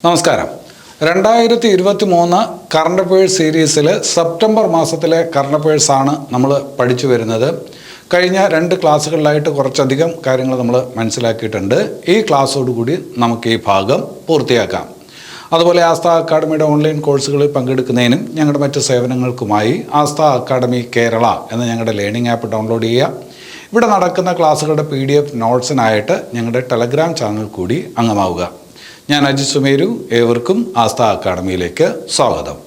നമസ്കാരം. 2023 current affairs സീരീസിൽ September മാസത്തിലെ കറണ്ട് അഫയേഴ്സാണ് നമ്മൾ പഠിച്ചു വരുന്നത്. കഴിഞ്ഞ 2 ക്ലാസ്സുകളിലായിട്ട് കുറച്ചധികം കാര്യങ്ങൾ നമ്മൾ മനസ്സിലാക്കിയിട്ടുണ്ട്. ഈ ക്ലാസ്സോടുകൂടി നമുക്ക് ഈ ഭാഗം പൂർത്തിയാക്കാം. അതുപോലെ ആസ്ഥ അക്കാഡമിയുടെ ഓൺലൈൻ കോഴ്സുകളിൽ പങ്കെടുക്കുന്നതിനും ഞങ്ങളുടെ മറ്റ് സേവനങ്ങൾക്കുമായി ആസ്ഥ അക്കാഡമി കേരള എന്ന ഞങ്ങളുടെ ലേണിംഗ് ആപ്പ് ഡൗൺലോഡ് ചെയ്യുക. ഇവിടെ നടക്കുന്ന ക്ലാസ്സുകളുടെ PDF നോട്ട്സിനായിട്ട് ഞങ്ങളുടെ ടെലഗ്രാം ചാനൽ കൂടി അംഗമാവുക. ഞാൻ അജിത് സുമേരു. ഏവർക്കും ആസ്ഥ അക്കാഡമിയിലേക്ക് സ്വാഗതം.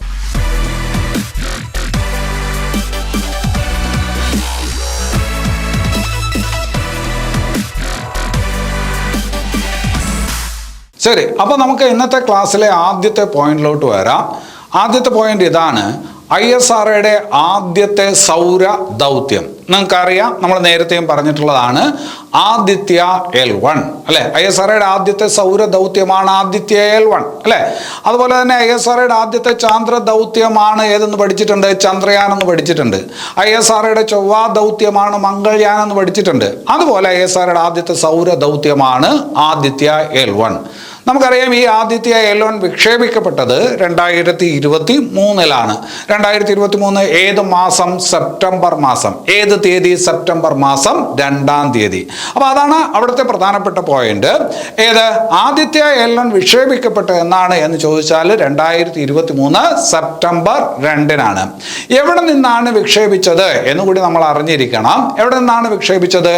ശരി, അപ്പോൾ നമുക്ക് ഇന്നത്തെ ക്ലാസ്സിലെ ആദ്യത്തെ പോയിന്റിലോട്ട് വരാം. ആദ്യത്തെ പോയിന്റ് ഇതാണ്: ISROയുടെ ആദ്യത്തെ സൗര ദൗത്യം. നിങ്ങൾക്കറിയാം, നമ്മൾ നേരത്തെയും പറഞ്ഞിട്ടുള്ളതാണ്, ആദിത്യ L1 അല്ലെ. ISROയുടെ ആദ്യത്തെ സൗര ദൗത്യമാണ് ആദിത്യ L1 അല്ലെ. അതുപോലെ തന്നെ ISROയുടെ ആദ്യത്തെ ചാന്ദ്ര ദൗത്യമാണ് ഏതെന്ന് പഠിച്ചിട്ടുണ്ട്? ചന്ദ്രയാൻ എന്ന് പഠിച്ചിട്ടുണ്ട്. ISROയുടെ ചൊവ്വ ദൗത്യമാണ് മംഗൾയാൻ എന്ന് പഠിച്ചിട്ടുണ്ട്. അതുപോലെ ISROയുടെ ആദ്യത്തെ സൗര ദൗത്യമാണ് ആദിത്യ L1. നമുക്കറിയാം, ഈ ആദിത്യ L1 വിക്ഷേപിക്കപ്പെട്ടത് 2023 2023 ഏത് മാസം? സെപ്റ്റംബർ മാസം. ഏത് തീയതി? സെപ്റ്റംബർ മാസം 2-ാം തീയതി. അപ്പോൾ അതാണ് അവിടുത്തെ പ്രധാനപ്പെട്ട പോയിന്റ്. ഏത്? ആദിത്യ L1 വിക്ഷേപിക്കപ്പെട്ടത് എന്നാണ് എന്ന് ചോദിച്ചാൽ 2023 സെപ്റ്റംബർ 2-നാണ്. എവിടെ നിന്നാണ് വിക്ഷേപിച്ചത് എന്നുകൂടി നമ്മൾ അറിഞ്ഞിരിക്കണം. എവിടെ നിന്നാണ് വിക്ഷേപിച്ചത്?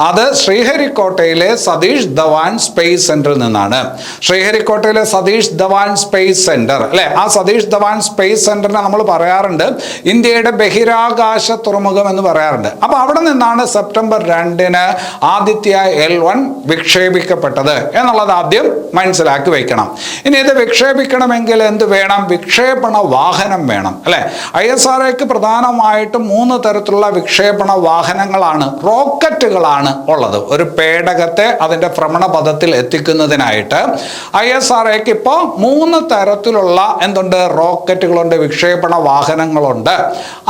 അത് ശ്രീഹരിക്കോട്ടയിലെ സതീഷ് ധവാൻ സ്പേസ് സെന്ററിൽ നിന്നാണ്. ശ്രീഹരിക്കോട്ടയിലെ സതീഷ് ധവാൻ സ്പേസ് സെന്റർ അല്ലെ. ആ സതീഷ് ധവാൻ സ്പേസ് സെന്ററിനെ നമ്മൾ പറയാറുണ്ട് ഇന്ത്യയുടെ ബഹിരാകാശ തുറമുഖം എന്ന് പറയാറുണ്ട്. അപ്പൊ അവിടെ നിന്നാണ് സെപ്റ്റംബർ 2-ന് ആദിത്യ L1 വിക്ഷേപിക്കപ്പെട്ടത് എന്നുള്ളത് ആദ്യം മനസ്സിലാക്കി വെക്കണം. ഇനി ഇത് വിക്ഷേപിക്കണമെങ്കിൽ എന്ത് വേണം? വിക്ഷേപണ വാഹനം വേണം അല്ലെ. ISROയ്ക്ക് പ്രധാനമായിട്ടും 3 തരത്തിലുള്ള വിക്ഷേപണ വാഹനങ്ങളാണ്, റോക്കറ്റുകളാണ് ഉള്ളത്. ഒരു പേടകത്തെ അതിന്റെ ഭ്രമണപഥത്തിൽ എത്തിക്കുന്നതിനായിട്ട് ISROയ്ക്ക് ഇപ്പോൾ 3 തരത്തിലുള്ള എന്തുണ്ട്? റോക്കറ്റുകളുണ്ട്, വിക്ഷേപണ വാഹനങ്ങളുണ്ട്.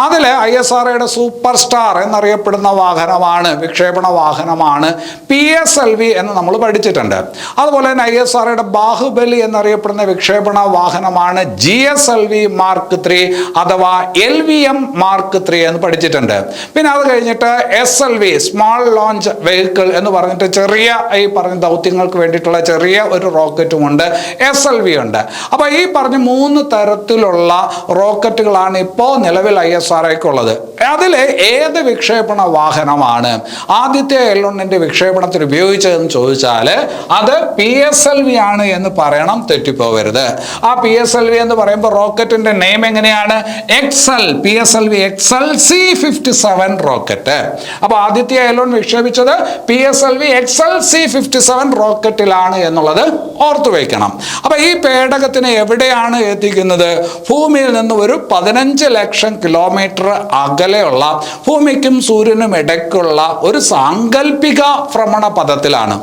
അതിൽ ISROയുടെ സൂപ്പർ സ്റ്റാർ എന്നറിയപ്പെടുന്ന വാഹനമാണ്, വിക്ഷേപണ വാഹനമാണ് PSLV എന്ന് നമ്മൾ പഠിച്ചിട്ടുണ്ട്. അതുപോലെ തന്നെ ISROയുടെ ബാഹുബലി എന്നറിയപ്പെടുന്ന വിക്ഷേപണ വാഹനമാണ് GSLV Mark 3 അഥവാ LVM Mark 3 എന്ന് പഠിച്ചിട്ടുണ്ട്. പിന്നെ അത് കഴിഞ്ഞിട്ട് SLV സ്മാൾ ലോഞ്ച് വെഹിക്കിൾ എന്ന് പറഞ്ഞിട്ട് ചെറിയ ഈ പറഞ്ഞ ദൗത്യങ്ങൾക്ക് വേണ്ടിയിട്ടുള്ള ചെറിയ ഒരു റോക്കറ്റുമുണ്ട്, SLV ഉണ്ട്. അപ്പോൾ ഈ പറഞ്ഞ 3 തരത്തിലുള്ള റോക്കറ്റുകളാണ് ഇപ്പോൾ നിലവിൽ ISROയ്ക്കുള്ളത്. അതിൽ ഏത് വിക്ഷേപണ വാഹനമാണ് ആദിത്യ L1 വിക്ഷേപണത്തിന് ഉപയോഗിച്ചതെന്ന് ചോദിച്ചാൽ അത് PSLV ആണ് എന്ന് പറയണം, തെറ്റിപ്പോവരുത്. ആ PSLV എന്ന് പറയുമ്പോൾ റോക്കറ്റിന്റെ നെയിം എങ്ങനെയാണ്? PSLV XL-C57 rocket. അപ്പോൾ ആദിത്യ L1 വിക്ഷേപിച്ചത് PSLV XL-C57 റോക്കറ്റിലാണ് എന്നുള്ളത് ഓർത്തു വയ്ക്കണം. അപ്പൊ ഈ പേടകത്തിനെ എവിടെയാണ് എത്തിക്കുന്നത്? ഭൂമിയിൽ നിന്ന് ഒരു 15 ലക്ഷം കിലോമീറ്റർ അകലെയുള്ള, ഭൂമിക്കും സൂര്യനും ഇടയ്ക്കുള്ള ഒരു സാങ്കല്പിക ഭ്രമണപഥത്തിലാണ്.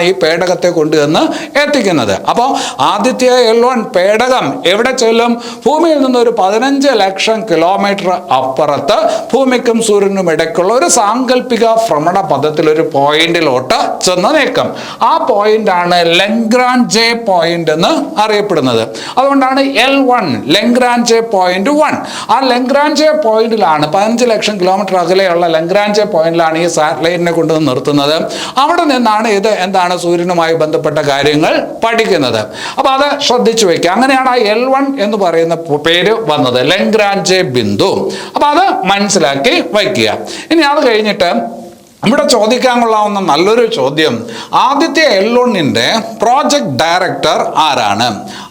ഈ പേടകത്തെ കൊണ്ടുവന്ന് എത്തിക്കുന്നത്. അപ്പോൾ ആദിത്യ L1 പേടകം എവിടെ ചെല്ലും? ഭൂമിയിൽ നിന്ന് ഒരു 15 ലക്ഷം കിലോമീറ്റർ അപ്പുറത്ത്, ഭൂമിക്കും സൂര്യനും ഇടയ്ക്കുള്ള ഒരു സാങ്കല്പിക ഭ്രമണപഥത്തിൽ ഒരു പോയിന്റിലോട്ട് ചെന്ന് നിൽക്കും. ആ പോയിന്റ് ആണ് ലഗ്രാഞ്ചെ പോയിന്റ് എന്ന് അറിയപ്പെടുന്നത്. അതുകൊണ്ടാണ് L1 ലഗ്രാഞ്ചെ പോയിന്റ് 1. ആ ലഗ്രാഞ്ചെ പോയിന്റിലാണ്, 15 ലക്ഷം കിലോമീറ്റർ അകലെയുള്ള ലഗ്രാഞ്ചെ പോയിന്റിലാണ് ഈ സാറ്റലൈറ്റിനെ കൊണ്ടുവന്ന് നിർത്തുന്നത്. അവിടെ നിന്നാണ് ഇത് എന്താണ് സൂര്യനുമായി ബന്ധപ്പെട്ട കാര്യങ്ങൾ പഠിക്കുന്നത്. അപ്പൊ അത് ശ്രദ്ധിച്ചു വെക്കുക. അങ്ങനെയാണ് ആ L1 എന്ന് പറയുന്ന പേര് വന്നത്, ലഗ്രാഞ്ചെ ബിന്ദു. അപ്പൊ അത് മനസ്സിലാക്കി വയ്ക്കുക. ഇനി അത് കഴിഞ്ഞിട്ട് ഇവിടെ ചോദിക്കാൻ കൊള്ളാവുന്ന നല്ലൊരു ചോദ്യം: ആദിത്യ L1 പ്രോജക്ട് ഡയറക്ടർ ആരാണ്?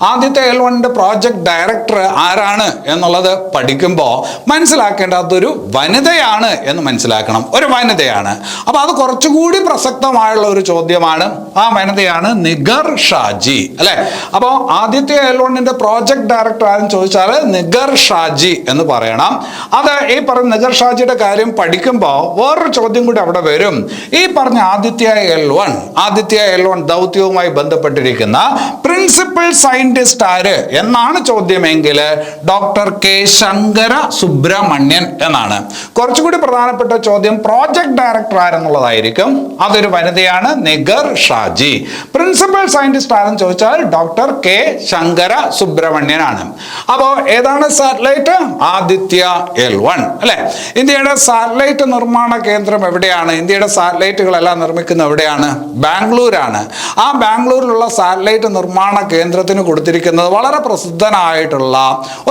ആദിത്യ L1 പ്രോജക്ട് ഡയറക്ടർ ആരാണ് എന്നുള്ളത് പഠിക്കുമ്പോൾ മനസ്സിലാക്കേണ്ട അതൊരു വനിതയാണ് എന്ന് മനസ്സിലാക്കണം. ഒരു വനിതയാണ്. അപ്പൊ അത് കുറച്ചുകൂടി പ്രസക്തമായുള്ള ഒരു ചോദ്യമാണ്. ആ വനിതയാണ് നിഗർ ഷാജി അല്ലെ. അപ്പോൾ ആദിത്യ L1 പ്രോജക്ട് ഡയറക്ടർ ആരെന്ന് ചോദിച്ചാൽ നിഗർ ഷാജി എന്ന് പറയണം. അത് ഈ പറഞ്ഞ നിഗർ ഷാജിയുടെ കാര്യം പഠിക്കുമ്പോൾ വേറൊരു ചോദ്യം കൂടി അവിടെ വരും? ഈ പറഞ്ഞ ആദിത്യ L1 ദൗത്യവുമായി ബന്ധപ്പെട്ടിരിക്കുന്ന പ്രിൻസിപ്പൽ സയന്റിസ്റ്റ് ആര് എന്നാണ് ചോദ്യമെങ്കിൽ ഡോക്ടർ കെ ശങ്കര സുബ്രഹ്മണ്യൻ എന്നാണ്. കുറച്ചുകൂടി പ്രധാനപ്പെട്ട ചോദ്യം പ്രോജക്ട് ഡയറക്ടർ ആരെന്നുള്ളതായിരിക്കും. അതൊരു വനിതയാണ്, നിഗർ ഷാജി. പ്രിൻസിപ്പൽ സയന്റിസ്റ്റ് ആരെന്ന് ചോദിച്ചാൽ ഡോക്ടർ കെ ശങ്കര സുബ്രഹ്മണ്യനാണ്. അപ്പോ ഏതാണ് സാറ്റലൈറ്റ്? ആദിത്യ L1 അല്ലെ. ഇന്ത്യയുടെ സാറ്റലൈറ്റ് നിർമ്മാണ കേന്ദ്രം എവിടെയാണ്? ഇന്ത്യയുടെ സാറ്റലൈറ്റുകളെല്ലാം നിർമ്മിക്കുന്ന എവിടെയാണ്? ബാംഗ്ലൂരാണ്. ആ ബാംഗ്ലൂരിലുള്ള സാറ്റലൈറ്റ് നിർമ്മാണ കേന്ദ്രത്തിന് കൊടുത്തിരിക്കുന്നത് വളരെ പ്രസിദ്ധനായിട്ടുള്ള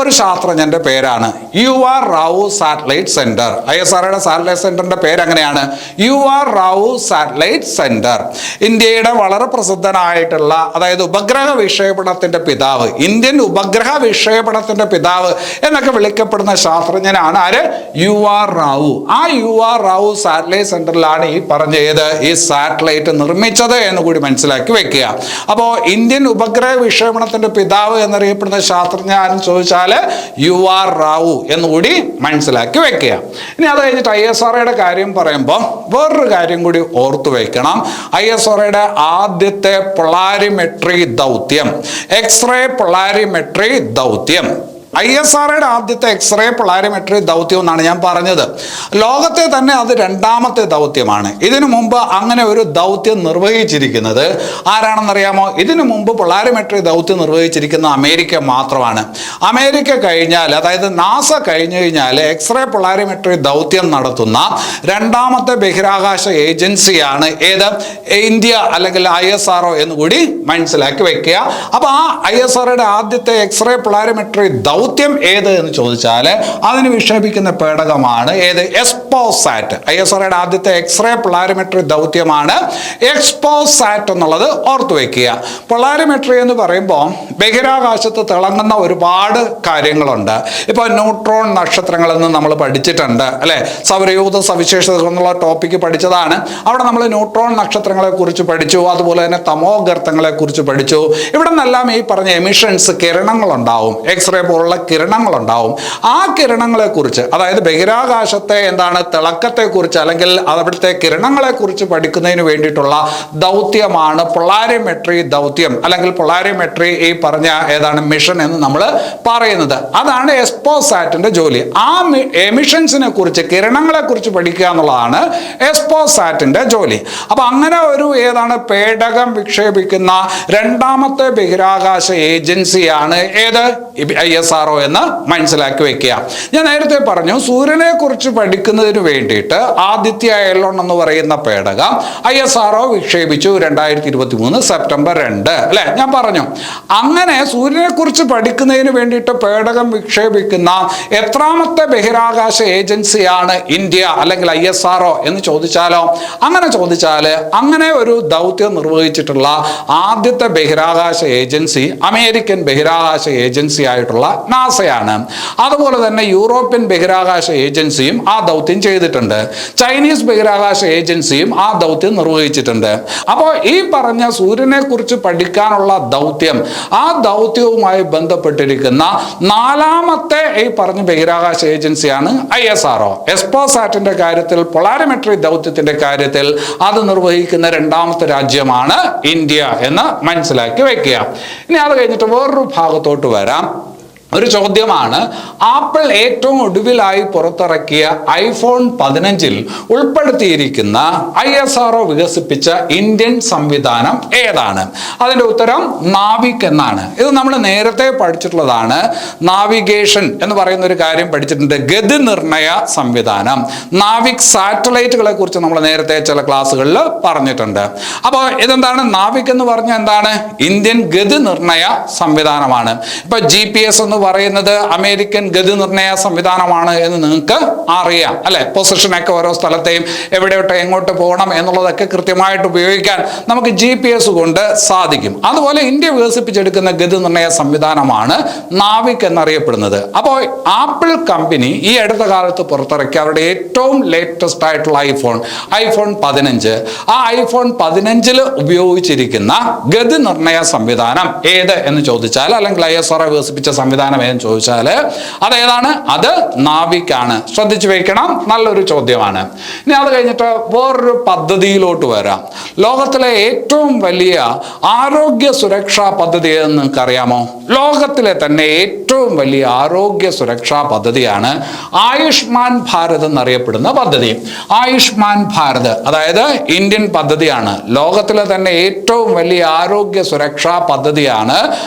ഒരു ശാസ്ത്രജ്ഞന്റെ പേരാണ് UR റാവു സാറ്റലൈറ്റ് സെന്റർ. ISROയുടെ സാറ്റലൈറ്റ് സെന്ററിന്റെ പേര് അങ്ങനെയാണ്, UR റാവു സാറ്റലൈറ്റ് സെന്റർ. ഇന്ത്യയുടെ വളരെ പ്രസിദ്ധനായിട്ടുള്ള, അതായത് ഉപഗ്രഹ വിക്ഷേപണത്തിന്റെ പിതാവ്, ഇന്ത്യൻ ഉപഗ്രഹ വിക്ഷേപണത്തിന്റെ പിതാവ് എന്നൊക്കെ വിളിക്കപ്പെടുന്ന ശാസ്ത്രജ്ഞനാണ് ആര്? UR റാവു. ആ UR റാവു സാറ്റലൈറ്റ് സെന്ററിലാണ് ഈ പറഞ്ഞ ഈ സാറ്റലൈറ്റ് നിർമ്മിച്ചത് എന്ന് കൂടി മനസ്സിലാക്കി വെക്കുക. അപ്പോൾ ഇന്ത്യൻ ഉപഗ്രഹ വിക്ഷേപണത്തിന്റെ പിതാവ് എന്നറിയപ്പെടുന്ന ശാസ്ത്രജ്ഞൻ ആരെന്ന് ചോദിച്ചാൽ UR റാവു എന്നുകൂടി മനസ്സിലാക്കി വെക്കുക. ഇനി അത് കഴിഞ്ഞിട്ട് ISROയുടെ കാര്യം പറയുമ്പോൾ വേറൊരു കാര്യം കൂടി ഓർത്തു വെക്കണം. ISROയുടെ ആദ്യത്തെ പൊളാരിമെട്രി ദൗത്യം, എക്സ്റേ പൊളാരിമെട്രി ദൗത്യം, ISROയുടെ ആദ്യത്തെ എക്സ്റേ പൊളാരിമെട്രി ദൗത്യം എന്നാണ് ഞാൻ പറഞ്ഞത്. ലോകത്തെ തന്നെ അത് രണ്ടാമത്തെ ദൗത്യമാണ്. ഇതിനു മുമ്പ് അങ്ങനെ ഒരു ദൗത്യം നിർവഹിച്ചിരിക്കുന്നത് ആരാണെന്നറിയാമോ? ഇതിനു മുമ്പ് പൊളാരിമെട്രി ദൗത്യം നിർവഹിച്ചിരിക്കുന്ന അമേരിക്ക മാത്രമാണ്. അമേരിക്ക കഴിഞ്ഞാൽ, അതായത് നാസ കഴിഞ്ഞു കഴിഞ്ഞാൽ എക്സ്റേ പൊളാരിമെട്രി ദൗത്യം നടത്തുന്ന രണ്ടാമത്തെ ബഹിരാകാശ ഏജൻസിയാണ് ഏത്? ഇന്ത്യ അല്ലെങ്കിൽ ISRO എന്ന് കൂടി മനസ്സിലാക്കി വെക്കുക. അപ്പൊ ആ ISROയുടെ ആദ്യത്തെ എക്സ്റേ പൊളാരിമെട്രി ദൗത്യം ഏത് എന്ന് ചോദിച്ചാൽ അതിന് വിക്ഷേപിക്കുന്ന പേടകമാണ് ഏത്? എക്സ്പോസാറ്റ്. ISROയുടെ ആദ്യത്തെ എക്സ്റേ പൊളാരിമെട്രി ദൗത്യമാണ് എക്സ്പോസാറ്റ് എന്നുള്ളത് ഓർത്തു വെക്കുക. പൊളാരിമെട്രി എന്ന് പറയുമ്പോൾ ബഹിരാകാശത്ത് തിളങ്ങുന്ന ഒരുപാട് കാര്യങ്ങളുണ്ട്. ഇപ്പോൾ ന്യൂട്രോൺ നക്ഷത്രങ്ങൾ എന്ന് നമ്മൾ പഠിച്ചിട്ടുണ്ട് അല്ലെ. സൗരയൂഥ സവിശേഷതകൾ എന്നുള്ള ടോപ്പിക്ക് പഠിച്ചതാണ്. അവിടെ നമ്മൾ ന്യൂട്രോൺ നക്ഷത്രങ്ങളെ കുറിച്ച് പഠിച്ചു, അതുപോലെ തന്നെ തമോഗർത്തങ്ങളെ കുറിച്ച് പഠിച്ചു. ഇവിടെ നിന്നെല്ലാം ഈ പറഞ്ഞ എമിഷൻസ്, കിരണങ്ങളുണ്ടാവും, എക്സ്റേ പോലുള്ള കിരണങ്ങളുണ്ടാവും. ആ കിരണങ്ങളെ കുറിച്ച്, അതായത് ബഹിരാകാശത്തെ എന്താണ് തിളക്കത്തെ കുറിച്ച് അല്ലെങ്കിൽ അവിടുത്തെ കിരണങ്ങളെ കുറിച്ച് പഠിക്കുന്നതിന് വേണ്ടിയിട്ടുള്ള ദൗത്യമാണ് പൊളാരിമെട്രി ദൗത്യം അല്ലെങ്കിൽ പൊളാരിമെട്രി ഈ പറഞ്ഞ ഏതാണ് മിഷൻ എന്ന് നമ്മൾ പറയുന്നത്. അതാണ് എക്സ്പോസാറ്റിന്റെ ജോലി. ആ എമിഷൻസിനെ കുറിച്ച്, കിരണങ്ങളെ കുറിച്ച് പഠിക്കുക എന്നുള്ളതാണ് എക്സ്പോസാറ്റിന്റെ ജോലി. അപ്പൊ അങ്ങനെ ഒരു ഏതാണ് പേടകം വിക്ഷേപിക്കുന്ന രണ്ടാമത്തെ ബഹിരാകാശ ഏജൻസിയാണ് ഏത്? ISRO എന്ന് മനസ്സിലാക്കി വെക്കുക. ഞാൻ നേരത്തെ പറഞ്ഞു സൂര്യനെ കുറിച്ച് പഠിക്കുന്നതിന് വേണ്ടിയിട്ട് ആദിത്യ L1 എന്ന് പറയുന്ന പേടകം ISRO വിക്ഷേപിച്ചു 2023 സെപ്റ്റംബർ 2 അല്ലെ. ഞാൻ പറഞ്ഞു അങ്ങനെ സൂര്യനെ കുറിച്ച് പഠിക്കുന്നതിന് വേണ്ടിയിട്ട് പേടകം വിക്ഷേപിക്കുന്ന എത്രാമത്തെ ബഹിരാകാശ ഏജൻസിയാണ് ഇന്ത്യ അല്ലെങ്കിൽ ISRO എന്ന് ചോദിച്ചാലോ? അങ്ങനെ ചോദിച്ചാൽ അങ്ങനെ ഒരു ദൗത്യം നിർവഹിച്ചിട്ടുള്ള ആദ്യത്തെ ബഹിരാകാശ ഏജൻസി അമേരിക്കൻ ബഹിരാകാശ ഏജൻസി ആയിട്ടുള്ള നാസയാണ്. അതുപോലെ തന്നെ യൂറോപ്യൻ ബഹിരാകാശ ഏജൻസിയും ആ ദൗത്യം ചെയ്തിട്ടുണ്ട്. ചൈനീസ് ബഹിരാകാശ ഏജൻസിയും ആ ദൗത്യം നിർവഹിച്ചിട്ടുണ്ട്. അപ്പോൾ ഈ പറഞ്ഞ സൂര്യനെ കുറിച്ച് പഠിക്കാനുള്ള ദൗത്യം, ആ ദൗത്യവുമായി ബന്ധപ്പെട്ടിരിക്കുന്ന നാലാമത്തെ ഈ പറഞ്ഞ ബഹിരാകാശ ഏജൻസിയാണ് ISRO. എക്സ്പോസാറ്റിന്റെ കാര്യത്തിൽ, പൊളാരിമെട്രി ദൗത്യത്തിന്റെ കാര്യത്തിൽ അത് നിർവഹിക്കുന്ന രണ്ടാമത്തെ രാജ്യമാണ് ഇന്ത്യ എന്ന് മനസ്സിലാക്കി വെക്കുക. ഇനി അത് കഴിഞ്ഞിട്ട് വേറൊരു ഭാഗത്തോട്ട് വരാം. ഒരു ചോദ്യമാണ്, ആപ്പിൾ ഏറ്റവും ഒടുവിലായി പുറത്തിറക്കിയ iPhone 15 ഉൾപ്പെടുത്തിയിരിക്കുന്ന ISRO വികസിപ്പിച്ച ഇന്ത്യൻ സംവിധാനം ഏതാണ്? അതിന്റെ ഉത്തരം നാവിക് എന്നാണ്. ഇത് നമ്മൾ നേരത്തെ പഠിച്ചിട്ടുള്ളതാണ്. നാവിഗേഷൻ എന്ന് പറയുന്ന ഒരു കാര്യം പഠിച്ചിട്ടുണ്ട്, ഗതി നിർണയ സംവിധാനം. നാവിക് സാറ്റലൈറ്റുകളെ കുറിച്ച് നമ്മൾ നേരത്തെ ചില ക്ലാസ്സുകളിൽ പറഞ്ഞിട്ടുണ്ട്. അപ്പോൾ ഇതെന്താണ്? നാവിക് എന്ന് പറഞ്ഞാൽ എന്താണ്? ഇന്ത്യൻ ഗതി നിർണയ സംവിധാനമാണ്. ഇപ്പൊ GPS എന്ന് പറയുന്നത് അമേരിക്കൻ ഗതി നിർണയ സംവിധാനമാണ് എന്ന് നിങ്ങൾക്ക് അറിയാം അല്ലെ. പൊസിഷനൊക്കെ ഓരോ സ്ഥലത്തെയും എവിടെയോട്ട് എങ്ങോട്ട് പോകണം എന്നുള്ളതൊക്കെ കൃത്യമായിട്ട് ഉപയോഗിക്കാൻ നമുക്ക് GPS കൊണ്ട് സാധിക്കും. അതുപോലെ ഇന്ത്യ വികസിപ്പിച്ചെടുക്കുന്ന ഗതി നിർണയ സംവിധാനമാണ് നാവിക് എന്നറിയപ്പെടുന്നത്. അപ്പോൾ ആപ്പിൾ കമ്പനി ഈ അടുത്ത കാലത്ത് പുറത്തിറക്കിയ അവരുടെ ഏറ്റവും ലേറ്റസ്റ്റ് ആയിട്ടുള്ള iPhone 15, ആ iPhone 15 ഉപയോഗിച്ചിരിക്കുന്ന ഗതി നിർണയ സംവിധാനം ഏത് എന്ന് ചോദിച്ചാൽ, അല്ലെങ്കിൽ ISRO വികസിപ്പിച്ച സംവിധാനം സംവിധാനം ഏതെന്ന് ചോദിച്ചാൽ അതേതാണ്? അത് നാവിക്കാണ്. ശ്രദ്ധിച്ചു വെക്കണം, നല്ലൊരു ചോദ്യമാണ്. ഇനി അത് കഴിഞ്ഞിട്ട് വേറൊരു പദ്ധതിയിലോട്ട് വരാം. ലോകത്തിലെ ഏറ്റവും വലിയ ആരോഗ്യ സുരക്ഷാ പദ്ധതി ഏതെന്ന് നിങ്ങൾക്ക് അറിയാമോ? ലോകത്തിലെ തന്നെ ഏറ്റവും വലിയ ആരോഗ്യ സുരക്ഷാ പദ്ധതിയാണ് ആയുഷ്മാൻ ഭാരത് എന്നറിയപ്പെടുന്ന പദ്ധതി. ആയുഷ്മാൻ ഭാരത് അതായത് ഇന്ത്യൻ പദ്ധതിയാണ്. ലോകത്തിലെ തന്നെ ഏറ്റവും വലിയ ആരോഗ്യ സുരക്ഷാ പദ്ധതിയാണ്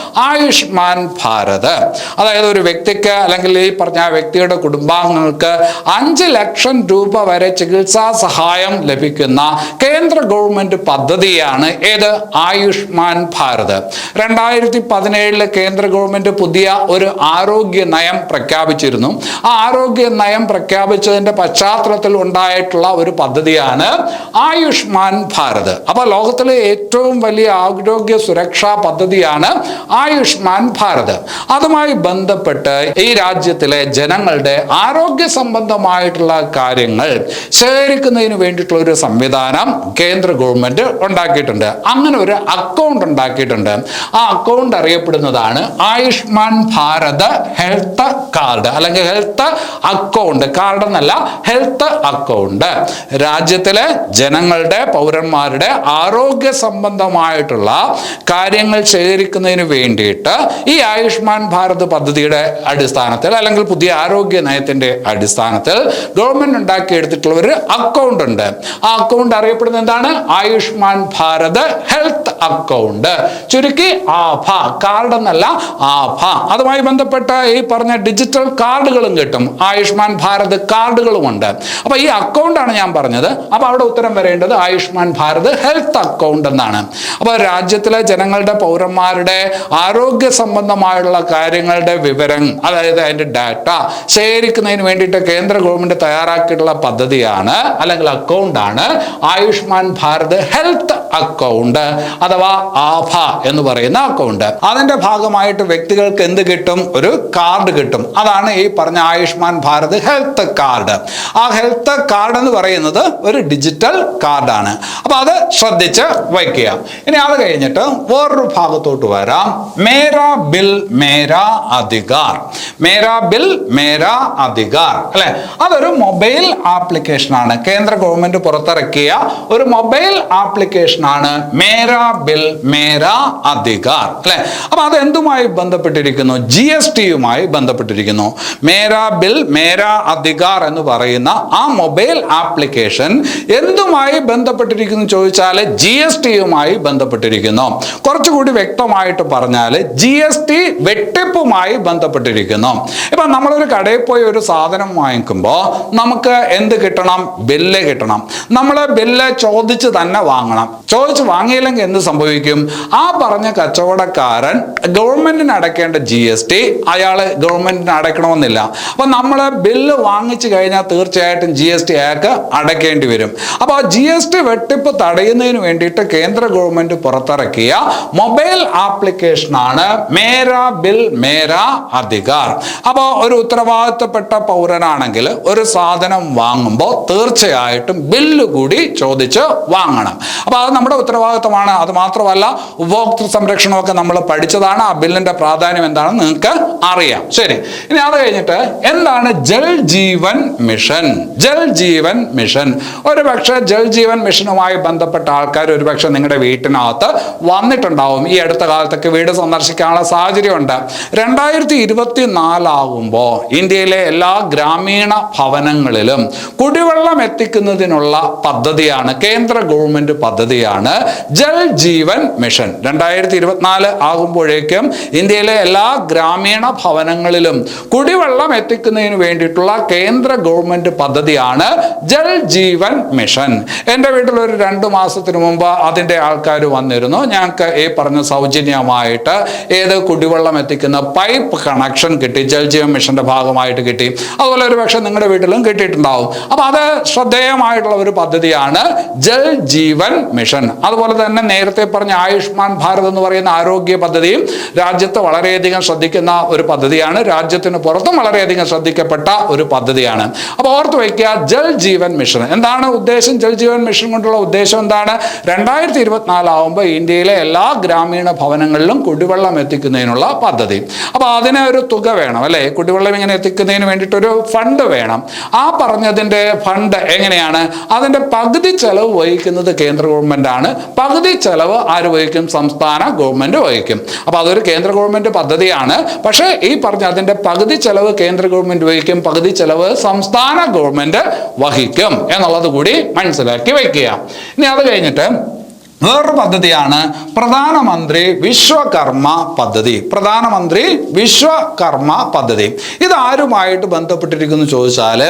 ആയുഷ്മാൻ ഭാരത്. അതായത് ഒരു വ്യക്തിക്ക് അല്ലെങ്കിൽ ഈ പറഞ്ഞ വ്യക്തിയുടെ കുടുംബാംഗങ്ങൾക്ക് 5 ലക്ഷം രൂപ വരെ ചികിത്സാ സഹായം ലഭിക്കുന്ന കേന്ദ്ര ഗവൺമെന്റ് പദ്ധതിയാണ് ഏത്? ആയുഷ്മാൻ ഭാരത്. 2017 കേന്ദ്ര ഗവൺമെന്റ് പുതിയ ഒരു ആരോഗ്യ നയം പ്രഖ്യാപിച്ചിരുന്നു. ആ ആരോഗ്യ നയം പ്രഖ്യാപിച്ചതിന്റെ പശ്ചാത്തലത്തിൽ ഉണ്ടായിട്ടുള്ള ഒരു പദ്ധതിയാണ് ആയുഷ്മാൻ ഭാരത്. അപ്പൊ ലോകത്തിലെ ഏറ്റവും വലിയ ആരോഗ്യ സുരക്ഷാ പദ്ധതിയാണ് ആയുഷ്മാൻ ഭാരത്. അതുമായി ബന്ധപ്പെട്ട് ഈ രാജ്യത്തിലെ ജനങ്ങളുടെ ആരോഗ്യ സംബന്ധമായിട്ടുള്ള കാര്യങ്ങൾ ശേഖരിക്കുന്നതിന് വേണ്ടിയിട്ടുള്ള ഒരു സംവിധാനം കേന്ദ്ര ഗവൺമെന്റ് ഉണ്ടാക്കിയിട്ടുണ്ട്. അങ്ങനെ ഒരു അക്കൗണ്ട് ഉണ്ടാക്കിയിട്ടുണ്ട്. ആ അക്കൗണ്ട് അറിയപ്പെടുന്നതാണ് ആയുഷ്മാൻ ഭാരത് ഹെൽത്ത് കാർഡ് അല്ലെങ്കിൽ ഹെൽത്ത് അക്കൗണ്ട്. കാർഡ് എന്നല്ല, ഹെൽത്ത് അക്കൗണ്ട്. രാജ്യത്തിലെ ജനങ്ങളുടെ പൗരന്മാരുടെ ആരോഗ്യ സംബന്ധമായിട്ടുള്ള കാര്യങ്ങൾ ശേഖരിക്കുന്നതിന് വേണ്ടിയിട്ട് ഈ ആയുഷ്മാൻ ഭാരത് പദ്ധതിയുടെ അടിസ്ഥാനത്തിൽ അല്ലെങ്കിൽ പുതിയ ആരോഗ്യ നയത്തിന്റെ അടിസ്ഥാനത്തിൽ ഗവൺമെന്റ് ഉണ്ടാക്കിയെടുത്തിട്ടുള്ള ഒരു അക്കൗണ്ട് ഉണ്ട്. ആ അക്കൗണ്ട് അറിയപ്പെടുന്നത് എന്താണ്? Ayushman Bharat health account. ചുരുക്കി ആഭ. കാർഡ് എന്നല്ല, ആഭ. അതുമായി ബന്ധപ്പെട്ട ഈ പറഞ്ഞ ഡിജിറ്റൽ കാർഡുകളും കിട്ടും. ആയുഷ്മാൻ ഭാരത് കാർഡുകളുമുണ്ട്. അപ്പൊ ഈ അക്കൗണ്ടാണ് ഞാൻ പറഞ്ഞത്. അപ്പൊ അവിടെ ഉത്തരം വരേണ്ടത് ആയുഷ്മാൻ ഭാരത് ഹെൽത്ത് അക്കൗണ്ട് എന്നാണ്. അപ്പൊ രാജ്യത്തിലെ ജനങ്ങളുടെ പൗരന്മാരുടെ ആരോഗ്യ സംബന്ധമായുള്ള കാര്യങ്ങളുടെ വിവരം, അതായത് അതിന്റെ ഡാറ്റ ശേഖരിക്കുന്നതിന് വേണ്ടിയിട്ട് കേന്ദ്ര ഗവൺമെന്റ് തയ്യാറാക്കിയിട്ടുള്ള പദ്ധതിയാണ് അല്ലെങ്കിൽ അക്കൗണ്ടാണ് ആയുഷ്മാൻ ഭാരത് ഹെൽത്ത് അക്കൗണ്ട് അഥവാ ആഭ എന്ന് പറയുന്ന അക്കൗണ്ട്. അതിന്റെ ഭാഗമായിട്ട് വ്യക്തികൾക്ക് എന്ത് കിട്ടും? ഒരു കാർഡ് കിട്ടും. അതാണ് ഈ പറഞ്ഞ ആയുഷ്മാൻ ഭാരത് ഹെൽത്ത് കാർഡ്. ആ ഹെൽത്ത് കാർഡ് എന്ന് പറയുന്നത് ഒരു ഡിജിറ്റൽ കാർഡാണ്. അപ്പൊ അത് ശ്രദ്ധിച്ച് വയ്ക്കുക. ഇനി അത് കഴിഞ്ഞിട്ട് വേറൊരു ഭാഗത്തോട്ട് വരാം. മേരാ ബിൽ മേരാ അധികാർ. മേരാ ബിൽ മേരാ അധികാർ അല്ലെ? അതൊരു മൊബൈൽ ആപ്ലിക്കേഷൻ ആണ്. കേന്ദ്ര ഗവൺമെന്റ് പുറത്തിറക്കിയ ഒരു മൊബൈൽ ആപ്ലിക്കേഷൻ ആണ് മേരാ ബിൽ മേരാ അധികാർ അല്ലെ? അപ്പൊ അത് എന്തുമായി ബന്ധപ്പെട്ടിരിക്കുന്നു? GSTയുമായി ബന്ധപ്പെട്ടിരിക്കുന്നു. മേരാ ബിൽ മേരാ അധികാർ എന്ന് പറയുന്ന ആ മൊബൈൽ ആപ്ലിക്കേഷൻ എന്തുമായി ബന്ധപ്പെട്ടിരിക്കുന്നു ചോദിച്ചാൽ GSTയുമായി ബന്ധപ്പെട്ടിരിക്കുന്നു. കുറച്ചുകൂടി വ്യക്തമായിട്ട് പറഞ്ഞാൽ GST വെട്ടിപ്പുമായി ബന്ധപ്പെട്ടിരിക്കുന്നു. ഇപ്പൊ നമ്മളൊരു കടയിൽ പോയി ഒരു സാധനം വാങ്ങിക്കുമ്പോൾ നമുക്ക് എന്ത് കിട്ടണം? ബില്ല് കിട്ടണം. നമ്മൾ ബില്ല് ചോദിച്ച് തന്നെ വാങ്ങണം. ചോദിച്ച് വാങ്ങിയില്ലെങ്കിൽ എന്ത് സംഭവിക്കും? ആ പറഞ്ഞ കച്ചവടക്കാരൻ ഗവൺമെന്റിന് അടയ്ക്കേണ്ട GST അയാൾ ഗവൺമെന്റിന് അടയ്ക്കണമെന്നില്ല. അപ്പൊ നമ്മൾ ബില്ല് വാങ്ങിച്ചു കഴിഞ്ഞാൽ തീർച്ചയായിട്ടും GST അയാൾക്ക് അടയ്ക്കേണ്ടി വരും. അപ്പൊ GST വെട്ടിപ്പ് തടയുന്നതിന് വേണ്ടിയിട്ട് കേന്ദ്ര ഗവൺമെന്റ് പുറത്തിറക്കിയ മൊബൈൽ ആപ്ലിക്കേഷനാണ് മേരാ ബിൽ മേരാ അധികാർ. അപ്പോൾ ഒരു ഉത്തരവാദിത്തപ്പെട്ട പൗരനാണെങ്കിൽ ഒരു സാധനം വാങ്ങുമ്പോൾ തീർച്ചയായിട്ടും ബില്ല് കൂടി ചോദിച്ച് വാങ്ങണം. അപ്പൊ അത് നമ്മുടെ ഉത്തരവാദിത്തമാണ്. അത് മാത്രമല്ല, ഉപഭോക്തൃ സംരക്ഷണമൊക്കെ നമ്മൾ പഠിച്ചതാണ്. ആ ബില്ലിന്റെ പ്രാധാന്യം എന്താണെന്ന് നിങ്ങൾക്ക് അറിയാം. ശരി, ഇനി അത് കഴിഞ്ഞിട്ട് എന്താണ് ജൽ ജീവൻ മിഷൻ? ജൽ ജീവൻ മിഷൻ ഒരു പക്ഷേ ജൽ ജീവൻ മിഷനുമായി ബന്ധപ്പെട്ട ആൾക്കാർ ഒരു പക്ഷെ നിങ്ങളുടെ വീട്ടിനകത്ത് വന്നിട്ടുണ്ടാവും. ഈ അടുത്ത കാലത്തൊക്കെ വീട് സന്ദർശിക്കാനുള്ള സാഹചര്യമുണ്ട്. 2024 ആകുമ്പോൾ ഇന്ത്യയിലെ എല്ലാ ഗ്രാമീണ ഭവനങ്ങളിലും കുടിവെള്ളം എത്തിക്കുന്നതിനുള്ള പദ്ധതിയാണ്, കേന്ദ്ര ഗവൺമെന്റ് പദ്ധതിയാണ് ജൽ ജീവൻ മിഷൻ. 2024 ആകുമ്പോഴേക്കും ഇന്ത്യയിലെ എല്ലാ ഗ്രാമീണ ഭവനങ്ങളിലും കുടിവെള്ളം എത്തിക്കുന്നതിന് വേണ്ടിയിട്ടുള്ള കേന്ദ്ര ഗവൺമെന്റ് പദ്ധതിയാണ് ജൽ ജീവൻ മിഷൻ. എൻ്റെ വീട്ടിൽ ഒരു 2 മാസത്തിന് മുമ്പ് അതിൻ്റെ ആൾക്കാർ വന്നിരുന്നു. ഞങ്ങൾക്ക് ഈ പറഞ്ഞ സൗജന്യമായിട്ട് കുടിവെള്ളം എത്തിക്കുന്ന പൈപ്പ് കണക്ഷൻ കിട്ടി. ജൽ ജീവൻ മിഷന്റെ ഭാഗമായിട്ട് കിട്ടി. അതുപോലെ ഒരു പക്ഷെ നിങ്ങളുടെ വീട്ടിലും കിട്ടിയിട്ടുണ്ടാവും. അപ്പൊ അത് ശ്രദ്ധേയമായിട്ടുള്ള ഒരു പദ്ധതിയാണ് ജൽ ജീവൻ മിഷൻ. അതുപോലെ തന്നെ നേരത്തെ പറഞ്ഞ ആയുഷ്മാൻ ഭാരത് എന്ന് പറയുന്ന ആരോഗ്യ പദ്ധതിയും രാജ്യത്ത് വളരെയധികം ശ്രദ്ധിക്കുന്ന ഒരു പദ്ധതിയാണ്, രാജ്യത്തിന് പുറത്തും വളരെയധികം ശ്രദ്ധിക്കപ്പെട്ട ഒരു പദ്ധതിയാണ്. അപ്പോൾ ഓർത്ത് വയ്ക്കുക, ജൽ ജീവൻ മിഷൻ എന്താണ് ഉദ്ദേശം? ജൽ ജീവൻ മിഷൻ കൊണ്ടുള്ള ഉദ്ദേശം എന്താണ്? 2024 ആവുമ്പോൾ ഇന്ത്യയിലെ എല്ലാ ഗ്രാമീണ ഭവനങ്ങളിലും കുടിവെള്ളം എത്തിക്കുന്നതിനുള്ള പദ്ധതി. അപ്പോൾ അതിന് ഒരു തുക വേണം അല്ലേ? കുടിവെള്ളം ഇങ്ങനെ എത്തിക്കുന്നതിന് വേണ്ടിയിട്ടൊരു ഫണ്ട് വേണം. ആ പറഞ്ഞതിൻ്റെ ഫണ്ട് എങ്ങനെയാണ്? അതിൻ്റെ പകുതി ചെലവ് വഹിക്കുന്നത് കേന്ദ്ര ഗവൺമെന്റ് ആണ്, പകുതി ചെലവ് ആര് വഹിക്കും? സംസ്ഥാന ഗവൺമെന്റ് വഹിക്കും. അപ്പോൾ അതൊരു കേന്ദ്ര ഗവൺമെന്റ് പദ്ധതിയാണ്. പക്ഷേ ഈ പറഞ്ഞ അതിൻ്റെ പകുതി ചെലവ് കേന്ദ്ര ഗവൺമെന്റ് വഹിക്കും, പകുതി ചെലവ് സംസ്ഥാന ഗവൺമെന്റ് വഹിക്കും എന്നുള്ളത് കൂടി മനസ്സിലാക്കി വയ്ക്കുക. ഇനി അത് കഴിഞ്ഞിട്ട് വേറൊരു പദ്ധതിയാണ് പ്രധാനമന്ത്രി വിശ്വകർമ്മ പദ്ധതി. പ്രധാനമന്ത്രി വിശ്വകർമ്മ പദ്ധതി ഇത് ആരുമായിട്ട് ബന്ധപ്പെട്ടിരിക്കുന്നു ചോദിച്ചാൽ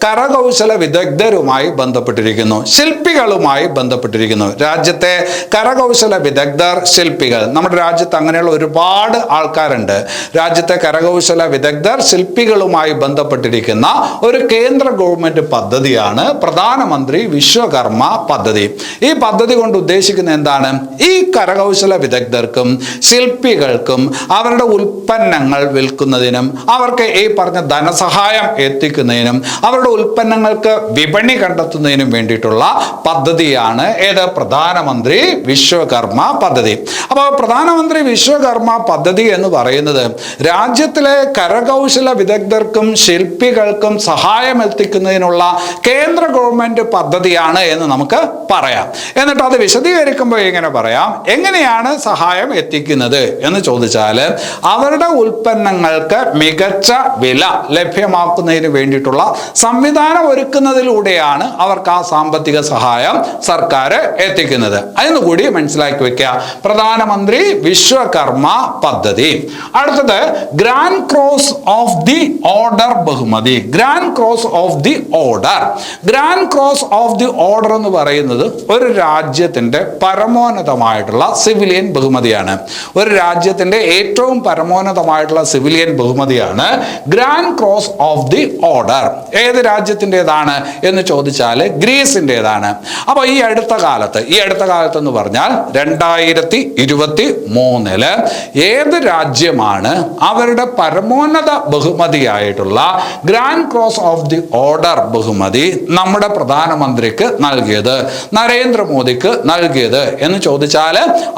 കരകൗശല വിദഗ്ധരുമായി ബന്ധപ്പെട്ടിരിക്കുന്നു, ശില്പികളുമായി ബന്ധപ്പെട്ടിരിക്കുന്നു. രാജ്യത്തെ കരകൗശല വിദഗ്ധർ, ശില്പികൾ, നമ്മുടെ രാജ്യത്ത് അങ്ങനെയുള്ള ഒരുപാട് ആൾക്കാരുണ്ട്. രാജ്യത്തെ കരകൗശല വിദഗ്ധർ, ശില്പികളുമായി ബന്ധപ്പെട്ടിരിക്കുന്ന ഒരു കേന്ദ്ര ഗവൺമെന്റ് പദ്ധതിയാണ് പ്രധാനമന്ത്രി വിശ്വകർമ്മ പദ്ധതി. ഈ പദ്ധതി കൊണ്ട് ഉദ്ദേശിക്കുന്നത് എന്താണ്? ഈ കരകൗശല വിദഗ്ധർക്കും ശില്പികൾക്കും അവരുടെ ഉൽപ്പന്നങ്ങൾ വിൽക്കുന്നതിനും അവർക്ക് ഈ പറഞ്ഞ ധനസഹായം എത്തിക്കുന്നതിനും അവരുടെ ഉൽപ്പന്നങ്ങൾക്ക് വിപണി കണ്ടെത്തുന്നതിനും വേണ്ടിയിട്ടുള്ള പദ്ധതിയാണ് ഏത്? പ്രധാനമന്ത്രി വിശ്വകർമ്മ പദ്ധതി. അപ്പോൾ പ്രധാനമന്ത്രി വിശ്വകർമ്മ പദ്ധതി എന്ന് പറയുന്നത് രാജ്യത്തിലെ കരകൗശല വിദഗ്ധർക്കും ശില്പികൾക്കും സഹായം എത്തിക്കുന്നതിനുള്ള കേന്ദ്ര ഗവൺമെന്റ് പദ്ധതിയാണ് എന്ന് നമുക്ക് പറയാം. എന്നിട്ട് അത് വിശദീകരിക്കുമ്പോൾ ഇങ്ങനെ പറയാം, എങ്ങനെയാണ് സഹായം എത്തിക്കുന്നത് എന്ന് ചോദിച്ചാൽ അവരുടെ ഉൽപ്പന്നങ്ങൾക്ക് മികച്ച വില ലഭ്യമാക്കുന്നതിന് വേണ്ടിയിട്ടുള്ള സംവിധാനം ഒരുക്കുന്നതിലൂടെയാണ് അവർക്ക് ആ സാമ്പത്തിക സഹായം സർക്കാർ എത്തിക്കുന്നത്. അതിന് കൂടി മനസ്സിലാക്കി വെക്കുക, പ്രധാനമന്ത്രി വിശ്വകർമ്മ പദ്ധതി. അടുത്തത് grand cross of the order ബഹുമതി. Grand cross of the order. Grand cross of the order എന്ന് പറയുന്നത് ഒരു രാജ്യത്തിന്റെ പരമോന്നതമായിട്ടുള്ള സിവിലിയൻ ബഹുമതിയാണ്. ഒരു രാജ്യത്തിന്റെ ഏറ്റവും പരമോന്നതമായിട്ടുള്ള സിവിലിയൻ ബഹുമതിയാണ് grand cross of the order. ഏത് രാജ്യത്തിൻ്റെതാണ് എന്ന് ചോദിച്ചാൽ ഗ്രീസിൻ്റെതാണ്. അപ്പോൾ ഈ അടുത്ത കാലത്ത് എന്ന് പറഞ്ഞാൽ 2023 ഏത് രാജ്യമാണ് അവരുടെ പരമോന്നത ബഹുമതിയായിട്ടുള്ള grand cross of the order ബഹുമതി നമ്മുടെ പ്രധാനമന്ത്രിക്ക് നൽകിയത്, നരേന്ദ്രമോദിക്ക് നൽകിയത് എന്ന് ചോദിച്ചാൽ